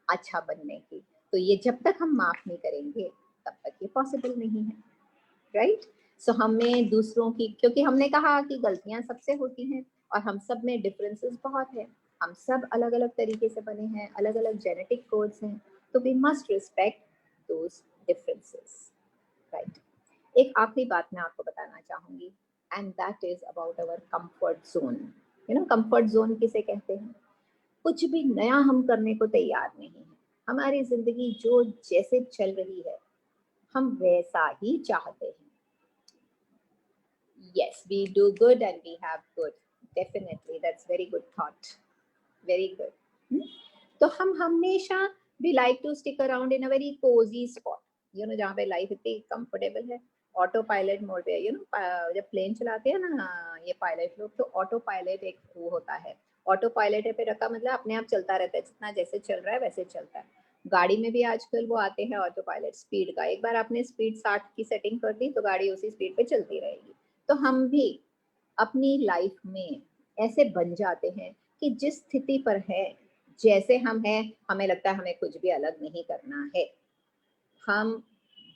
अच्छा बनने की। तो ये जब तक हम माफ नहीं करेंगे तब तक ये पॉसिबल नहीं है, राइट? सो हमें दूसरों की, क्योंकि हमने कहा कि गलतियां सबसे होती हैं और हम सब में डिफरेंसेस बहुत है, हम सब अलग अलग तरीके से बने हैं, अलग अलग जेनेटिक कोड्स हैं, तो we must respect those differences, right? एक आखिरी बात मैं आपको बताना चाहूंगी, and that is about our comfort zone. You know, comfort zone किसे कहते हैं? कुछ भी नया हम करने को तैयार नहीं है। हमारी जिंदगी जो जैसे चल रही है हम वैसा ही चाहते हैं। Yes, we do good and we have good. Definitely, that's very good thought. Very good. तो हम हमेशा we like to stick around in a very cozy spot. You know, जहाँ पे लाइफ इतनी कंफर्टेबल है, ऑटो पायलट मोड पे, you know, जब plane चलाते हैं ना ये पायलट लोग, तो ऑटो पायलट एक वो होता है, ऑटो पायलट पे रखा मतलब अपने आप चलता रहता है, जितना जैसे चल रहा है वैसे चलता है। गाड़ी में भी आजकल वो आते हैं ऑटो पायलट स्पीड का, एक बार आपने स्पीड 60 की सेटिंग कर दी तो गाड़ी उसी स्पीड पे चलती रहेगी। तो हम भी अपनी लाइफ में ऐसे बन जाते हैं कि जिस स्थिति पर है, जैसे हम हैं, हमें लगता है हमें कुछ भी अलग नहीं करना है। हम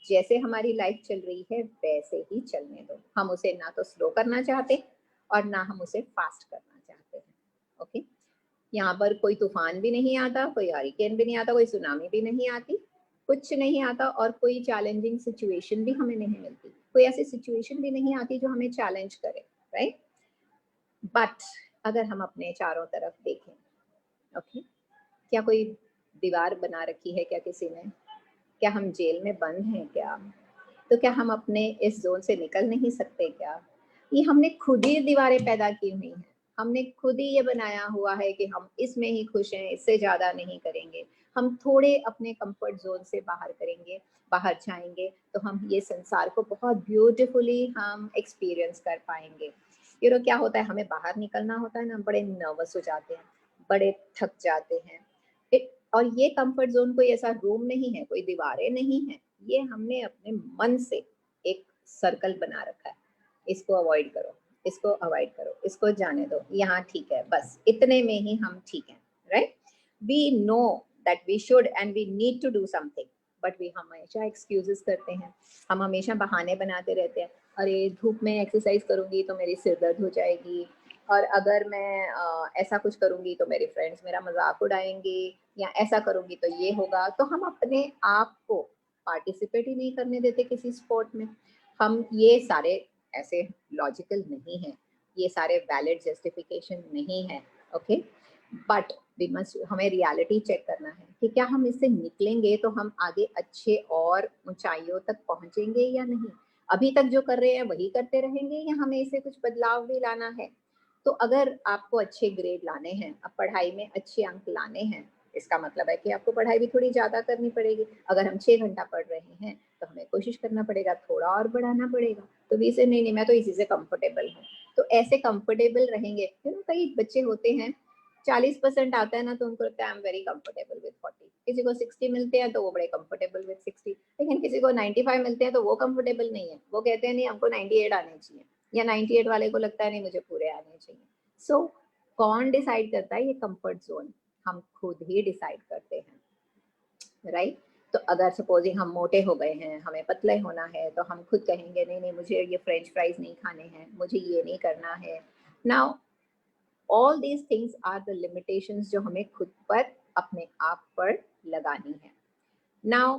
जैसे हमारी लाइफ चल रही है वैसे ही चलने दो। हम उसे ना तो स्लो करना चाहते और ना हम उसे फास्ट करना चाहते हैं, ओके? यहाँ पर कोई तूफान भी नहीं आता, कोई हरिकेन भी नहीं आता, कोई सुनामी भी नहीं आती, कुछ नहीं आता, और कोई चैलेंजिंग सिचुएशन भी हमें नहीं मिलती, कोई ऐसी सिचुएशन भी नहीं आती जो हमें चैलेंज करे, राइट? बट अगर हम अपने चारों तरफ देखें, ओके, क्या कोई दीवार बना रखी है क्या किसी ने? क्या हम जेल में बंद हैं क्या? तो क्या हम अपने इस जोन से निकल नहीं सकते क्या? ये हमने खुद ही दीवारें पैदा की हुई हैं, हमने खुद ही ये बनाया हुआ है कि हम इसमें ही खुश हैं, इससे ज्यादा नहीं करेंगे। हम थोड़े अपने कंफर्ट जोन से बाहर करेंगे, बाहर जाएंगे, तो हम ये संसार को बहुत ब्यूटीफुली हम एक्सपीरियंस कर पाएंगे। यू नो, क्या होता है, हमें बाहर निकलना होता है ना, बड़े नर्वस हो जाते हैं, बड़े थक जाते हैं। और ये कंफर्ट जोन कोई ऐसा रूम नहीं है, कोई दीवारें नहीं है, ये हमने अपने मन से एक सर्कल बना रखा है। इसको अवॉइड करो, इसको अवॉइड करो, इसको जाने दो, यहाँ ठीक है, बस इतने में ही हम ठीक हैं, right? We know that we should and we need to do something, but we हमेशा एक्सक्यूजेस करते हैं, हम हमेशा बहाने बनाते रहते हैं। अरे धूप में एक्सरसाइज करूंगी तो मेरी सिर दर्द हो जाएगी, और अगर मैं ऐसा कुछ करूंगी तो मेरे फ्रेंड्स मेरा मजाक उड़ाएंगे, या ऐसा करूंगी तो ये होगा। तो हम अपने आप को पार्टिसिपेट ही नहीं करने देते किसी स्पोर्ट में। हम ये सारे ऐसे लॉजिकल नहीं है, ये सारे वैलिड जस्टिफिकेशन नहीं है, ओके? बट वी मस्ट, हमें रियलिटी चेक करना है कि क्या हम इससे निकलेंगे तो हम आगे अच्छे और ऊंचाइयों तक पहुंचेंगे या नहीं। अभी तक जो कर रहे हैं वही करते रहेंगे, या हमें इसे कुछ बदलाव भी लाना है। तो अगर आपको अच्छे ग्रेड लाने हैं, अब पढ़ाई में अच्छे अंक लाने हैं, इसका मतलब है कि आपको पढ़ाई भी थोड़ी ज्यादा करनी पड़ेगी। अगर हम 6 घंटा पढ़ रहे हैं तो हमें कोशिश करना पड़ेगा, थोड़ा और बढ़ाना पड़ेगा। तो भी इसे नहीं, मैं तो इसी से कंफर्टेबल हूँ, तो ऐसे कंफर्टेबल रहेंगे। कई बच्चे होते हैं 40% आता है ना तो उनको लगता है I am very comfortable with 40, किसी को 60 मिलते हैं तो वो बड़े कंफर्टेबल विद 60, लेकिन किसी को 95 मिलते हैं तो वो कंफर्टेबल नहीं है, वो कहते हैं नहीं हमको 98 आने चाहिए, या 98 वाले को लगता है नहीं मुझे पूरे आने चाहिए। सो कौन डिसाइड करता है? ये कंफर्ट जोन हम खुद ही डिसाइड करते हैं, राइट? तो अगर सपोजिंग हम मोटे हो गए हैं, हमें पतले होना है, तो हम खुद कहेंगे नहीं नहीं मुझे ये फ्रेंच फ्राइज नहीं खाने हैं, मुझे ये नहीं करना है। Now all these things are the limitations जो हमें खुद पर अपने आप पर लगानी है। नाउ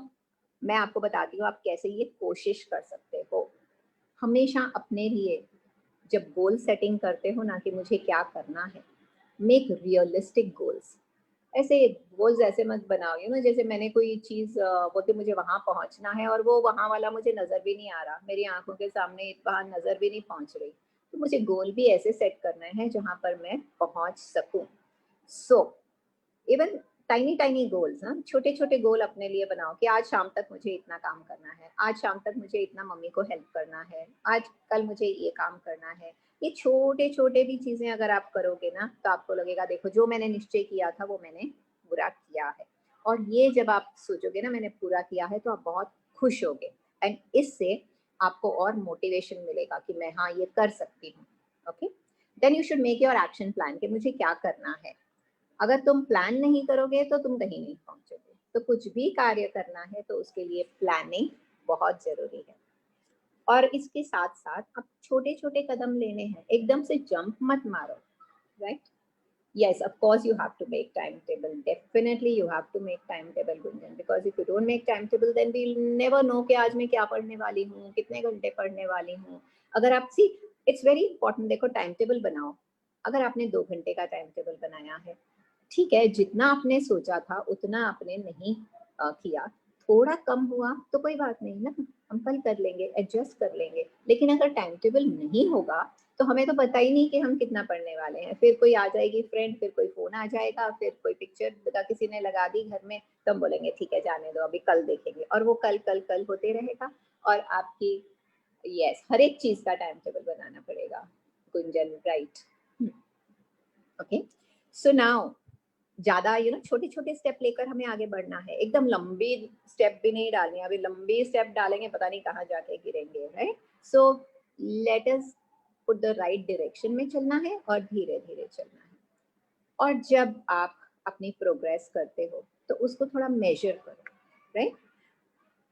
मैं आपको बताती हूँ आप कैसे ये कोशिश कर सकते हो। हमेशा अपने लिए जब गोल सेटिंग करते हो ना कि मुझे क्या करना है, मेक रियलिस्टिक गोल्स। ऐसे गोल्स ऐसे मत बनाओ ना जैसे मैंने कोई चीज बोलते मुझे वहां पहुंचना है और वो वहां वाला मुझे नजर भी नहीं आ रहा, मेरी आंखों के सामने वहां नजर भी नहीं पहुंच रही। तो मुझे गोल भी ऐसे सेट करना है जहां पर मैं पहुंच सकूं। So even tiny tiny goals, हाँ, छोटे छोटे गोल अपने लिए बनाओ कि आज शाम तक मुझे इतना काम करना है, आज शाम तक मुझे इतना मम्मी को हेल्प करना है, आज कल मुझे ये काम करना है। ये छोटे छोटे भी चीजें अगर आप करोगे ना तो आपको लगेगा देखो जो मैंने निश्चय किया था वो मैंने पूरा किया है। और ये जब आप सोचोगे ना मैंने पूरा किया है तो आप बहुत खुश होगे एंड इससे आपको और मोटिवेशन मिलेगा कि मैं हाँ ये कर सकती हूँ। Okay, then you should make your action plan कि मुझे क्या करना है। अगर तुम प्लान नहीं करोगे तो तुम कहीं नहीं पहुंचोगे। तो कुछ भी कार्य करना है तो उसके लिए प्लानिंग बहुत जरूरी है। और इसके साथ साथ आप छोटे छोटे कदम लेने हैं, एकदम से जंप मत मारो, right? Yes, of course you have to make timetable. Definitely you have to make timetable, Gunjan, because if you don't make timetable then we'll never know कि आज मैं क्या पढ़ने वाली हूँ, कितने घंटे पढ़ने वाली हूँ। अगर आप सी इट्स वेरी इंपॉर्टेंट, देखो टाइमटेबल बनाओ। अगर आपने 2 घंटे का टाइमटेबल बनाया है, ठीक है, जितना आपने सोचा था उतना आपने नहीं किया, थोड़ा कम हुआ तो कोई बात नहीं ना, हम कल कर लेंगे, एडजस्ट कर लेंगे। लेकिन अगर टाइम टेबल नहीं होगा तो हमें तो पता ही नहीं कि हम कितना पढ़ने वाले हैं। फिर कोई आ जाएगी फ्रेंड, फिर कोई फोन आ जाएगा, फिर कोई पिक्चर किसी ने लगा दी घर में, तो हम बोलेंगे ठीक है जाने दो अभी कल देखेंगे, और वो कल कल कल होते रहेगा। और आपकी यस हर एक चीज का टाइम टेबल बनाना पड़ेगा Gunjan, right? Okay, so now ज्यादा छोटे छोटे स्टेप लेकर हमें आगे बढ़ना है, एकदम लंबी स्टेप भी नहीं डालनी। अभी लंबी स्टेप डालेंगे पता नहीं कहाँ जाके गिरेंगे, right? So let us put the right direction में चलना है और धीरे धीरे चलना है। और जब आप अपनी प्रोग्रेस करते हो तो उसको थोड़ा मेजर करो, राइट?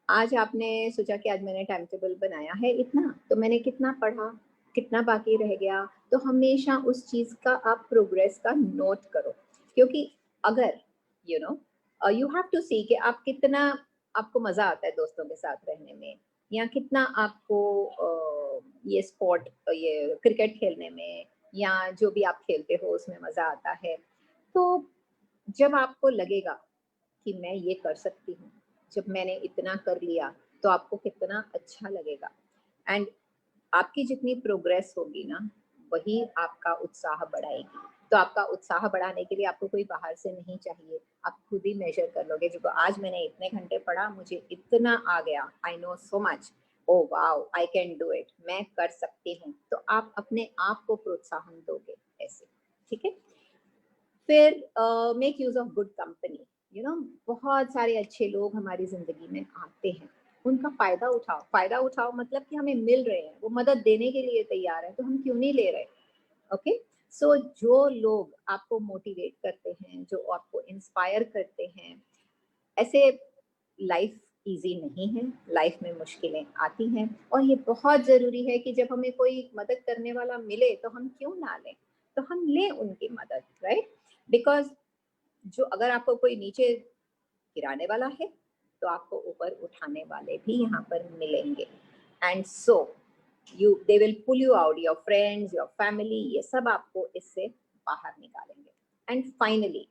आज आपने सोचा कि आज मैंने टाइम टेबल बनाया है इतना, तो मैंने कितना पढ़ा, कितना बाकी रह गया, तो हमेशा उस चीज का आप प्रोग्रेस का नोट करो। क्योंकि अगर यू हैव टू सी कि आप कितना, आपको मजा आता है दोस्तों के साथ रहने में, या कितना आपको ये स्पोर्ट, ये क्रिकेट खेलने में, या जो भी आप खेलते हो उसमें मजा आता है, तो जब आपको लगेगा कि मैं ये कर सकती हूँ, जब मैंने इतना कर लिया, तो आपको कितना अच्छा लगेगा। एंड आपकी जितनी प्रोग्रेस होगी ना वही आपका उत्साह बढ़ाएगी। तो आपका उत्साह बढ़ाने के लिए आपको कोई बाहर से नहीं चाहिए, आप खुद ही मेजर कर लोगे। जो आज मैंने इतने घंटे पढ़ा, मुझे इतना आ गया, I know so much, oh wow I can do it, मैं कर सकती हूँ। तो आप अपने आप को प्रोत्साहन दोगे ऐसे, ठीक है? फिर make use of good company. बहुत सारे अच्छे लोग हमारी जिंदगी में आते हैं, उनका फायदा उठाओ। फायदा उठाओ मतलब कि हमें मिल रहे हैं, वो मदद देने के लिए तैयार है, तो हम क्यों नहीं ले रहे? ओके, सो जो लोग आपको मोटिवेट करते हैं, जो आपको इंस्पायर करते हैं, ऐसे लाइफ इजी नहीं है, लाइफ में मुश्किलें आती हैं, और ये बहुत जरूरी है कि जब हमें कोई मदद करने वाला मिले तो हम क्यों ना लें, तो हम लें उनकी मदद, राइट? बिकॉज जो अगर आपको कोई नीचे गिराने वाला है तो आपको ऊपर उठाने वाले भी यहाँ पर मिलेंगे। And so they will pull you out, your friends, your family, ये सब आपको इससे बाहर निकालेंगे। एंड फाइनली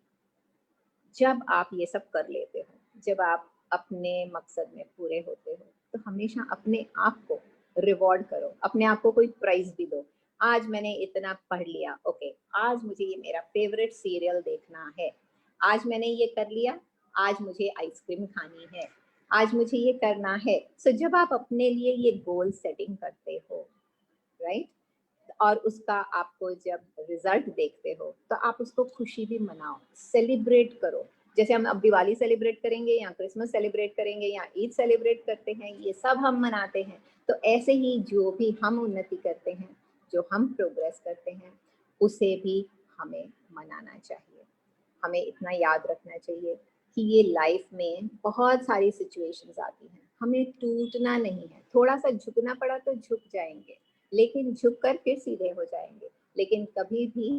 जब आप ये सब कर लेते हो, जब आप अपने मकसद में पूरे होते हो, तो हमेशा अपने आप को रिवॉर्ड करो, अपने आप को कोई प्राइज भी दो। आज मैंने इतना पढ़ लिया, ओके, आज मुझे ये मेरा फेवरेट सीरियल देखना है, आज मैंने ये कर लिया, आज मुझे आइसक्रीम खानी है, आज मुझे ये करना है। सो जब आप अपने लिए ये गोल सेटिंग करते हो, राइट, और उसका आपको जब रिजल्ट देखते हो तो आप उसको खुशी भी मनाओ, सेलिब्रेट करो। जैसे हम अब दिवाली सेलिब्रेट करेंगे या क्रिसमस सेलिब्रेट करेंगे या ईद सेलिब्रेट करते हैं, ये सब हम मनाते हैं। तो ऐसे ही जो भी हम उन्नति करते हैं, जो हम प्रोग्रेस करते हैं, उसे भी हमें मनाना चाहिए। हमें इतना याद रखना चाहिए कि ये लाइफ में बहुत सारी सिचुएशंस आती हैं, हमें टूटना नहीं है। थोड़ा सा झुकना पड़ा तो झुक जाएंगे, लेकिन झुककर फिर सीधे हो जाएंगे, लेकिन कभी भी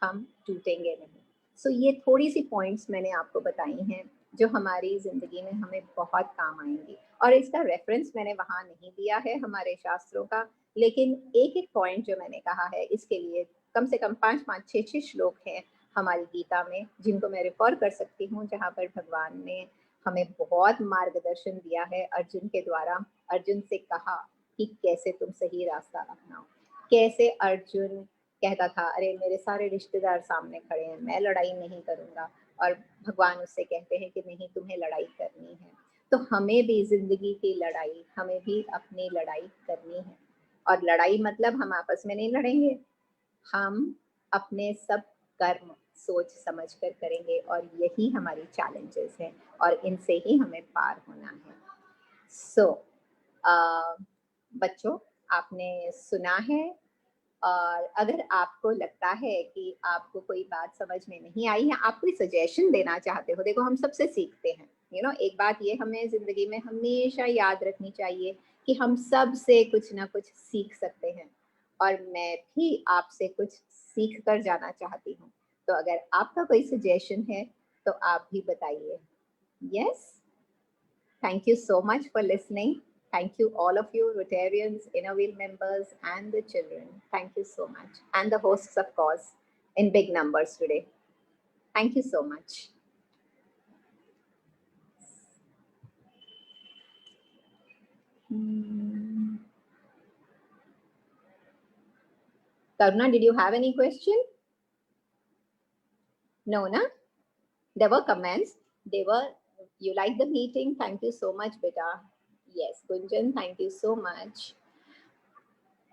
हम टूटेंगे नहीं। सो ये थोड़ी सी पॉइंट्स मैंने आपको बताई हैं जो हमारी जिंदगी में हमें बहुत काम आएंगी। और इसका रेफरेंस मैंने वहाँ नहीं दिया है हमारे शास्त्रों का, लेकिन एक एक पॉइंट जो मैंने कहा है इसके लिए कम से कम 5-5, 6-6 श्लोक हैं हमारी गीता में जिनको मैं रेफर कर सकती हूँ, जहाँ पर भगवान ने हमें बहुत मार्गदर्शन दिया है अर्जुन के द्वारा। अर्जुन से कहा कि कैसे तुम सही रास्ता अपनाओ। कैसे अर्जुन कहता था, अरे मेरे सारे रिश्तेदार सामने खड़े हैं, मैं लड़ाई नहीं करूँगा, और भगवान उससे कहते हैं कि नहीं, तुम्हें लड़ाई करनी है। तो हमें भी जिंदगी की लड़ाई, हमें भी अपनी लड़ाई करनी है। और लड़ाई मतलब हम आपस में नहीं लड़ेंगे, हम अपने सब कर्म सोच समझ कर करेंगे, और यही हमारी चैलेंजेस हैं और इनसे ही हमें पार होना है। सो बच्चों, आपने सुना है, और अगर आपको लगता है कि आपको कोई बात समझ में नहीं आई है, आप कोई सजेशन देना चाहते हो, देखो हम सबसे सीखते हैं, एक बात ये हमें जिंदगी में हमेशा याद रखनी चाहिए कि हम सब से कुछ ना कुछ सीख सकते हैं, और मैं भी आपसे कुछ सीख कर जाना चाहती हूँ। तो अगर आपका कोई सजेशन है तो आप भी बताइए। Yes, thank you so much for listening. Thank you all of you, Rotarians, Inner Wheel members, and the children. Thank you so much. And the hosts, of course, in big numbers today. Thank you so much. Karuna, did you have any question? No, na? There were comments. You liked the meeting. Thank you so much, beta. Yes, Gunjan, thank you so much.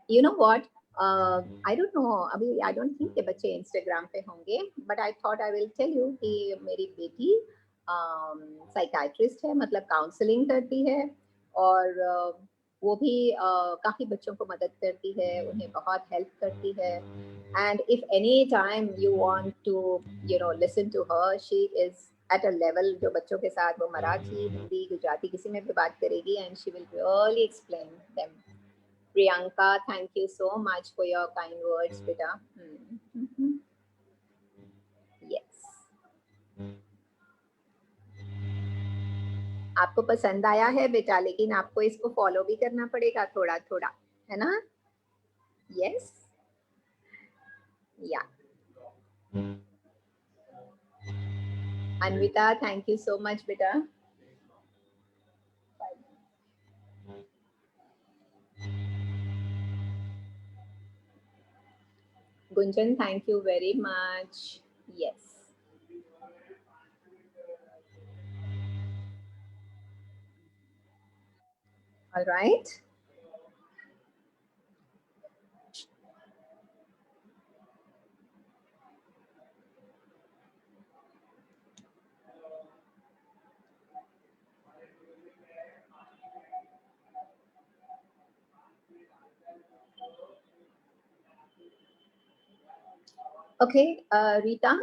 You know what? I don't know. अभी I don't think के बच्चे Instagram पे होंगे, but I thought I will tell you कि मेरी बेटी psychiatrist है, मतलब काउंसलिंग करती है, और वो भी काफ़ी बच्चों को मदद करती है, उन्हें बहुत हेल्प करती है. And if any time you want to, listen to her, she is at a level जो बच्चों के साथ वो मराठी, हिंदी, गुजराती किसी में भी बात करेगी, and she will really explain them. Priyanka, thank you so much for your kind words, beta. Yes. आपको पसंद आया है बेटा, लेकिन आपको इसको फॉलो भी करना पड़ेगा थोड़ा थोड़ा, है ना? Yes. Yeah. Anvita, thank you so much, beta. Gunjan, thank you very much. Yes. All right. Okay, Rita.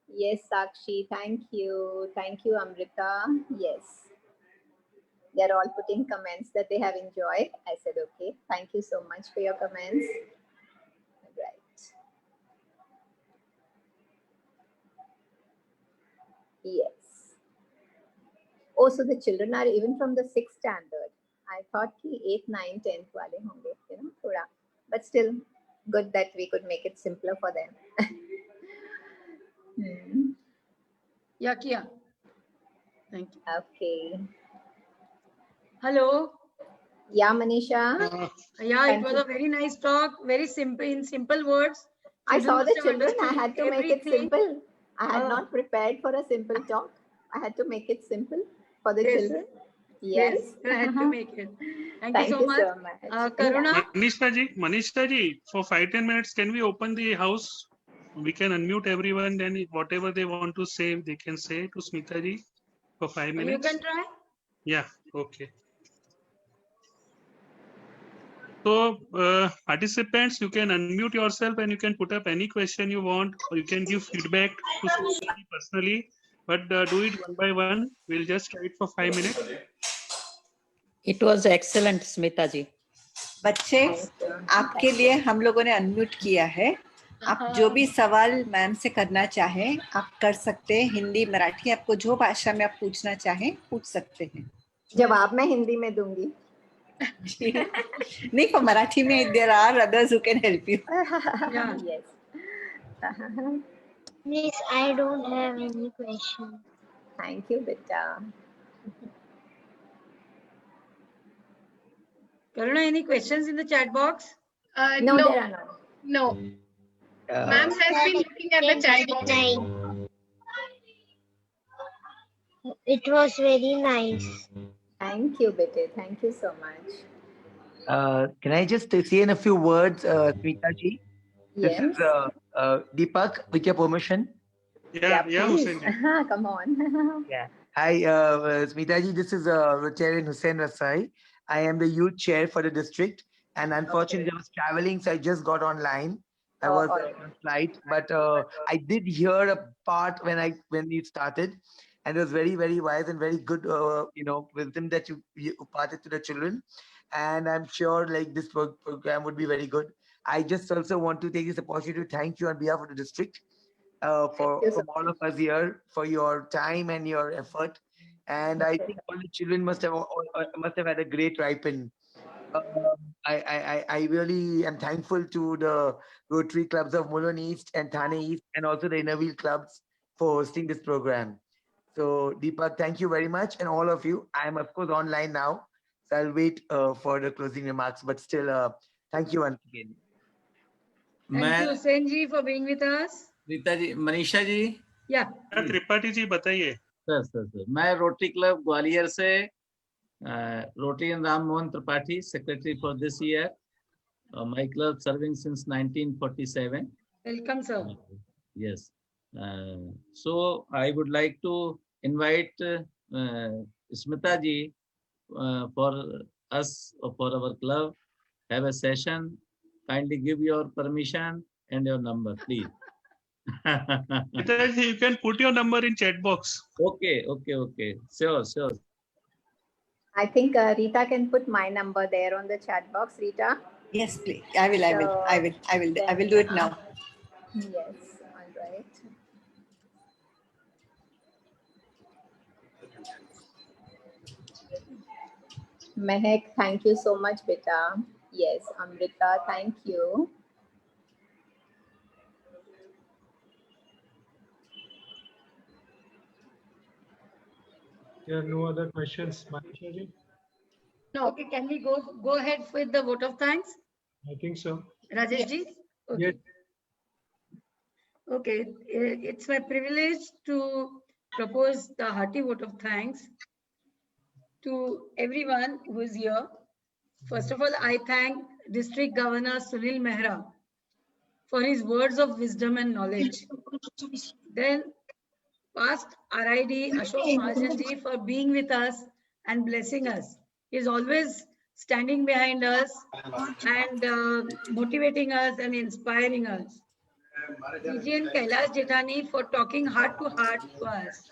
Yes, Sakshi, thank you. Thank you, Amrita. Yes. They're all putting comments that they have enjoyed. I said, okay, thank you so much for your comments. Right. Yes. Also, the children are even from the 6th standard. I thought ki 8th, 9th, 10th wale honge, thoda. But still, good that we could make it simpler for them. Yeah, Kia. Thank you. Okay. Hello. Yeah, Manisha. Yeah, it was a very nice talk. Very simple, in simple words. I saw the children. I had to make it everything. simple. I had not prepared for a simple talk. I had to make it simple for the children. Yes. I had to make it. Thank you Thank so you much. so much. Karuna, Manisha ji, for 5-10 minutes, can we open the house? We can unmute everyone, then whatever they want to say, they can say to Smita ji for 5 you minutes. can try. Yeah, okay. So, participants, you can unmute yourself and you can put up any question you want, or you can give feedback to Smita ji personally, but do it one by one. We'll just try it for 5 minutes. It was excellent, Smita ji. बच्चे, आपके लिए हम लोगों ने unmute किया है. आप जो भी सवाल मैम से करना चाहें, आप कर सकते हैं. हिंदी, मराठी, आपको जो भाषा में आप पूछना चाहें, पूछ सकते हैं. जवाब मैं हिंदी में दूंगी. नहीं, for मराठी में there are others who can help you. Yeah. Yes. Miss, I don't have any question. Thank you, beta. Karuna, any questions in the chat box? No, there are none. No. Ma'am has been looking at the chat box. It was very nice. Thank you, beta. Thank you so much. Can I just say in a few words, Smita ji? This Yes. is Deepak, with your permission. Yeah, please. Hussein ji. Come on. Yeah. Hi, Smita ji. This is Rotarian Hussein Rasai. I am the youth chair for the district, and unfortunately, I was traveling, so I just got online. I was on flight, but I did hear a part when you started, and it was very, very wise and very good, wisdom that you imparted to the children. And I'm sure like this program would be very good. I just also want to take this opportunity to thank you on behalf of the district from all of us here for your time and your effort. And I think all the children must have had a great ripen. I really am thankful to the Rotary clubs of Mulund East and Thane East, and also the Innerville clubs for hosting this program. So Deepak, thank you very much, and all of you. I am of course online now, so I'll wait for the closing remarks. But still, thank you once again. Thank you, Hussein ji, for being with us. Rita ji, Manisha ji. Yeah. Tripathi ji बताइए. Sir मैं rotary club Gwalior से Rotarian Ram Mohan Tripathi, secretary for this year. My club serving since 1947. Welcome, sir. Yes. So I would like to invite Smita ji for us, for our club, have a session. Kindly give your permission and your number, please. You can put your number in chat box. Okay. Sure. I think Rita can put my number there on the chat box. Rita. Yes, please. I will do it now. Yes. All right. Mehak, thank you so much, beta. Yes, Amrita, thank you. There are no other questions, Manisha ji? No. Okay, can we go ahead with the vote of thanks? I think so. Rajesh ji? Okay. Yes. Okay, it's my privilege to propose the hearty vote of thanks to everyone who is here. First of all, I thank District Governor Sunil Mehra for his words of wisdom and knowledge. Then past RID Ashok Mahajan ji for being with us and blessing us. He is always standing behind us and motivating us and inspiring us. DG and Kailash Jethani for talking heart to us.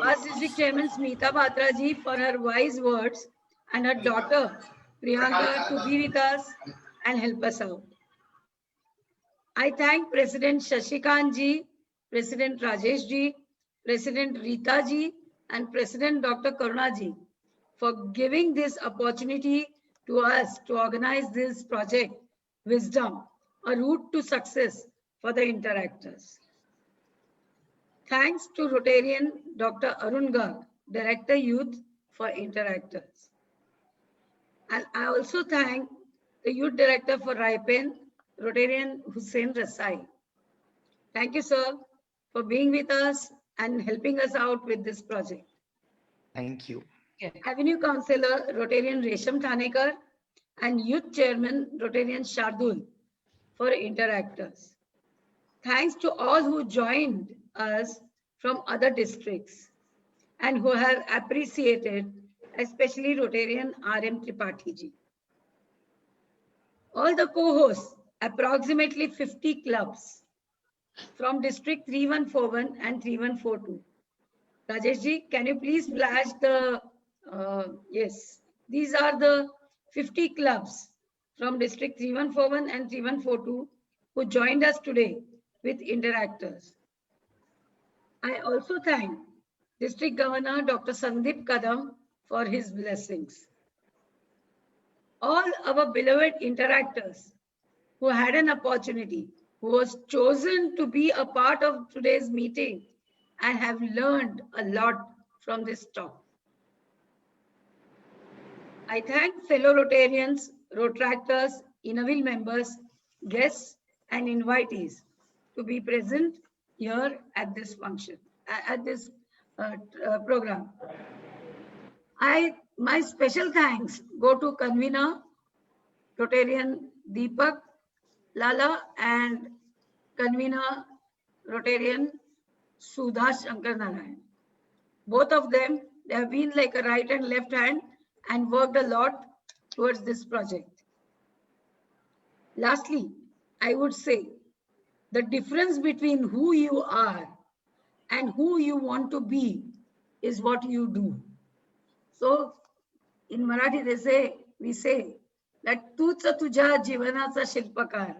Past District Chairman Smita Batra ji for her wise words, and her daughter Priyanka to be with us and help us out. I thank President Shashikant ji, President Rajesh ji, President Rita ji, and President Dr. Karuna ji for giving this opportunity to us to organize this project, Wisdom, a route to success for the interactors. Thanks to Rotarian Dr. Arun Garg, Director Youth for Interactors. And I also thank the Youth Director for RIPEN, Rotarian Hussein Rasai. Thank you, sir, for being with us and helping us out with this project. Thank you. Avenue Councillor Rotarian Resham Thanekar, and Youth Chairman Rotarian Shardul for interactors. Thanks to all who joined us from other districts and who have appreciated, especially Rotarian RM Tripathi ji. All the co-hosts, approximately 50 clubs from district 3141 and 3142. Rajesh ji, can you please flash the, yes, these are the 50 clubs from district 3141 and 3142 who joined us today with interactors. I also thank District Governor Dr. Sandeep Kadam for his blessings. All our beloved interactors who had an opportunity, who was chosen to be a part of today's meeting and have learned a lot from this talk. I thank fellow Rotarians, Rotractors, Innerville members, guests and invitees to be present here at this function, at this program. My special thanks go to convener Rotarian Deepak Lala and convener Rotarian Sudha Shankar Narayan. Both of them, they have been like a right and left hand and worked a lot towards this project. Lastly, I would say the difference between who you are and who you want to be is what you do. So in Marathi, we say that tucha tuja jivanacha shilpakar.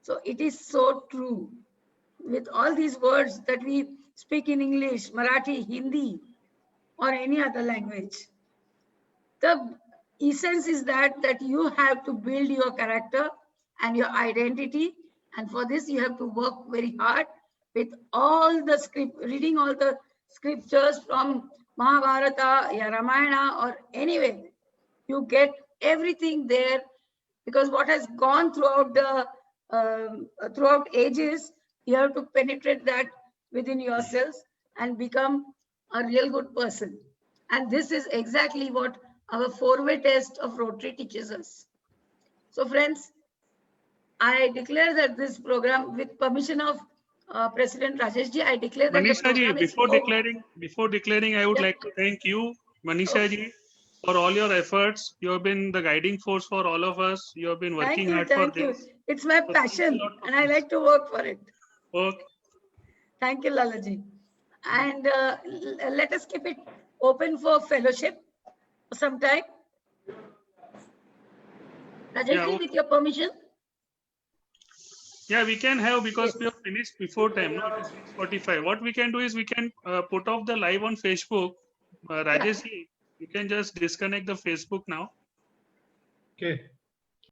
So it is so true. With all these words that we speak in English, Marathi, Hindi, or any other language, the essence is that you have to build your character and your identity. And for this, you have to work very hard with all the reading all the scriptures from Mahabharata, Ramayana, or anywhere. You get everything there, because what has gone throughout the throughout ages, you have to penetrate that within yourselves and become a real good person. And this is exactly what our 4-way test of Rotary teaches us. So friends, I declare that this program, with permission of President Rajesh ji, I declare that Manisha ji, over. before declaring, I would like to thank you, Manisha ji, for all your efforts. You have been the guiding force for all of us. You have been working hard for this. It's my passion and I like to work for it. Okay. Thank you, Lalaji. And let us keep it open for fellowship sometime. Rajesh ji, with your permission. Yeah, we can have, because we have finished before time, no? It is 6:45. What we can do is we can put off the live on Facebook. Rajesh ji, you can just disconnect the Facebook now. Okay.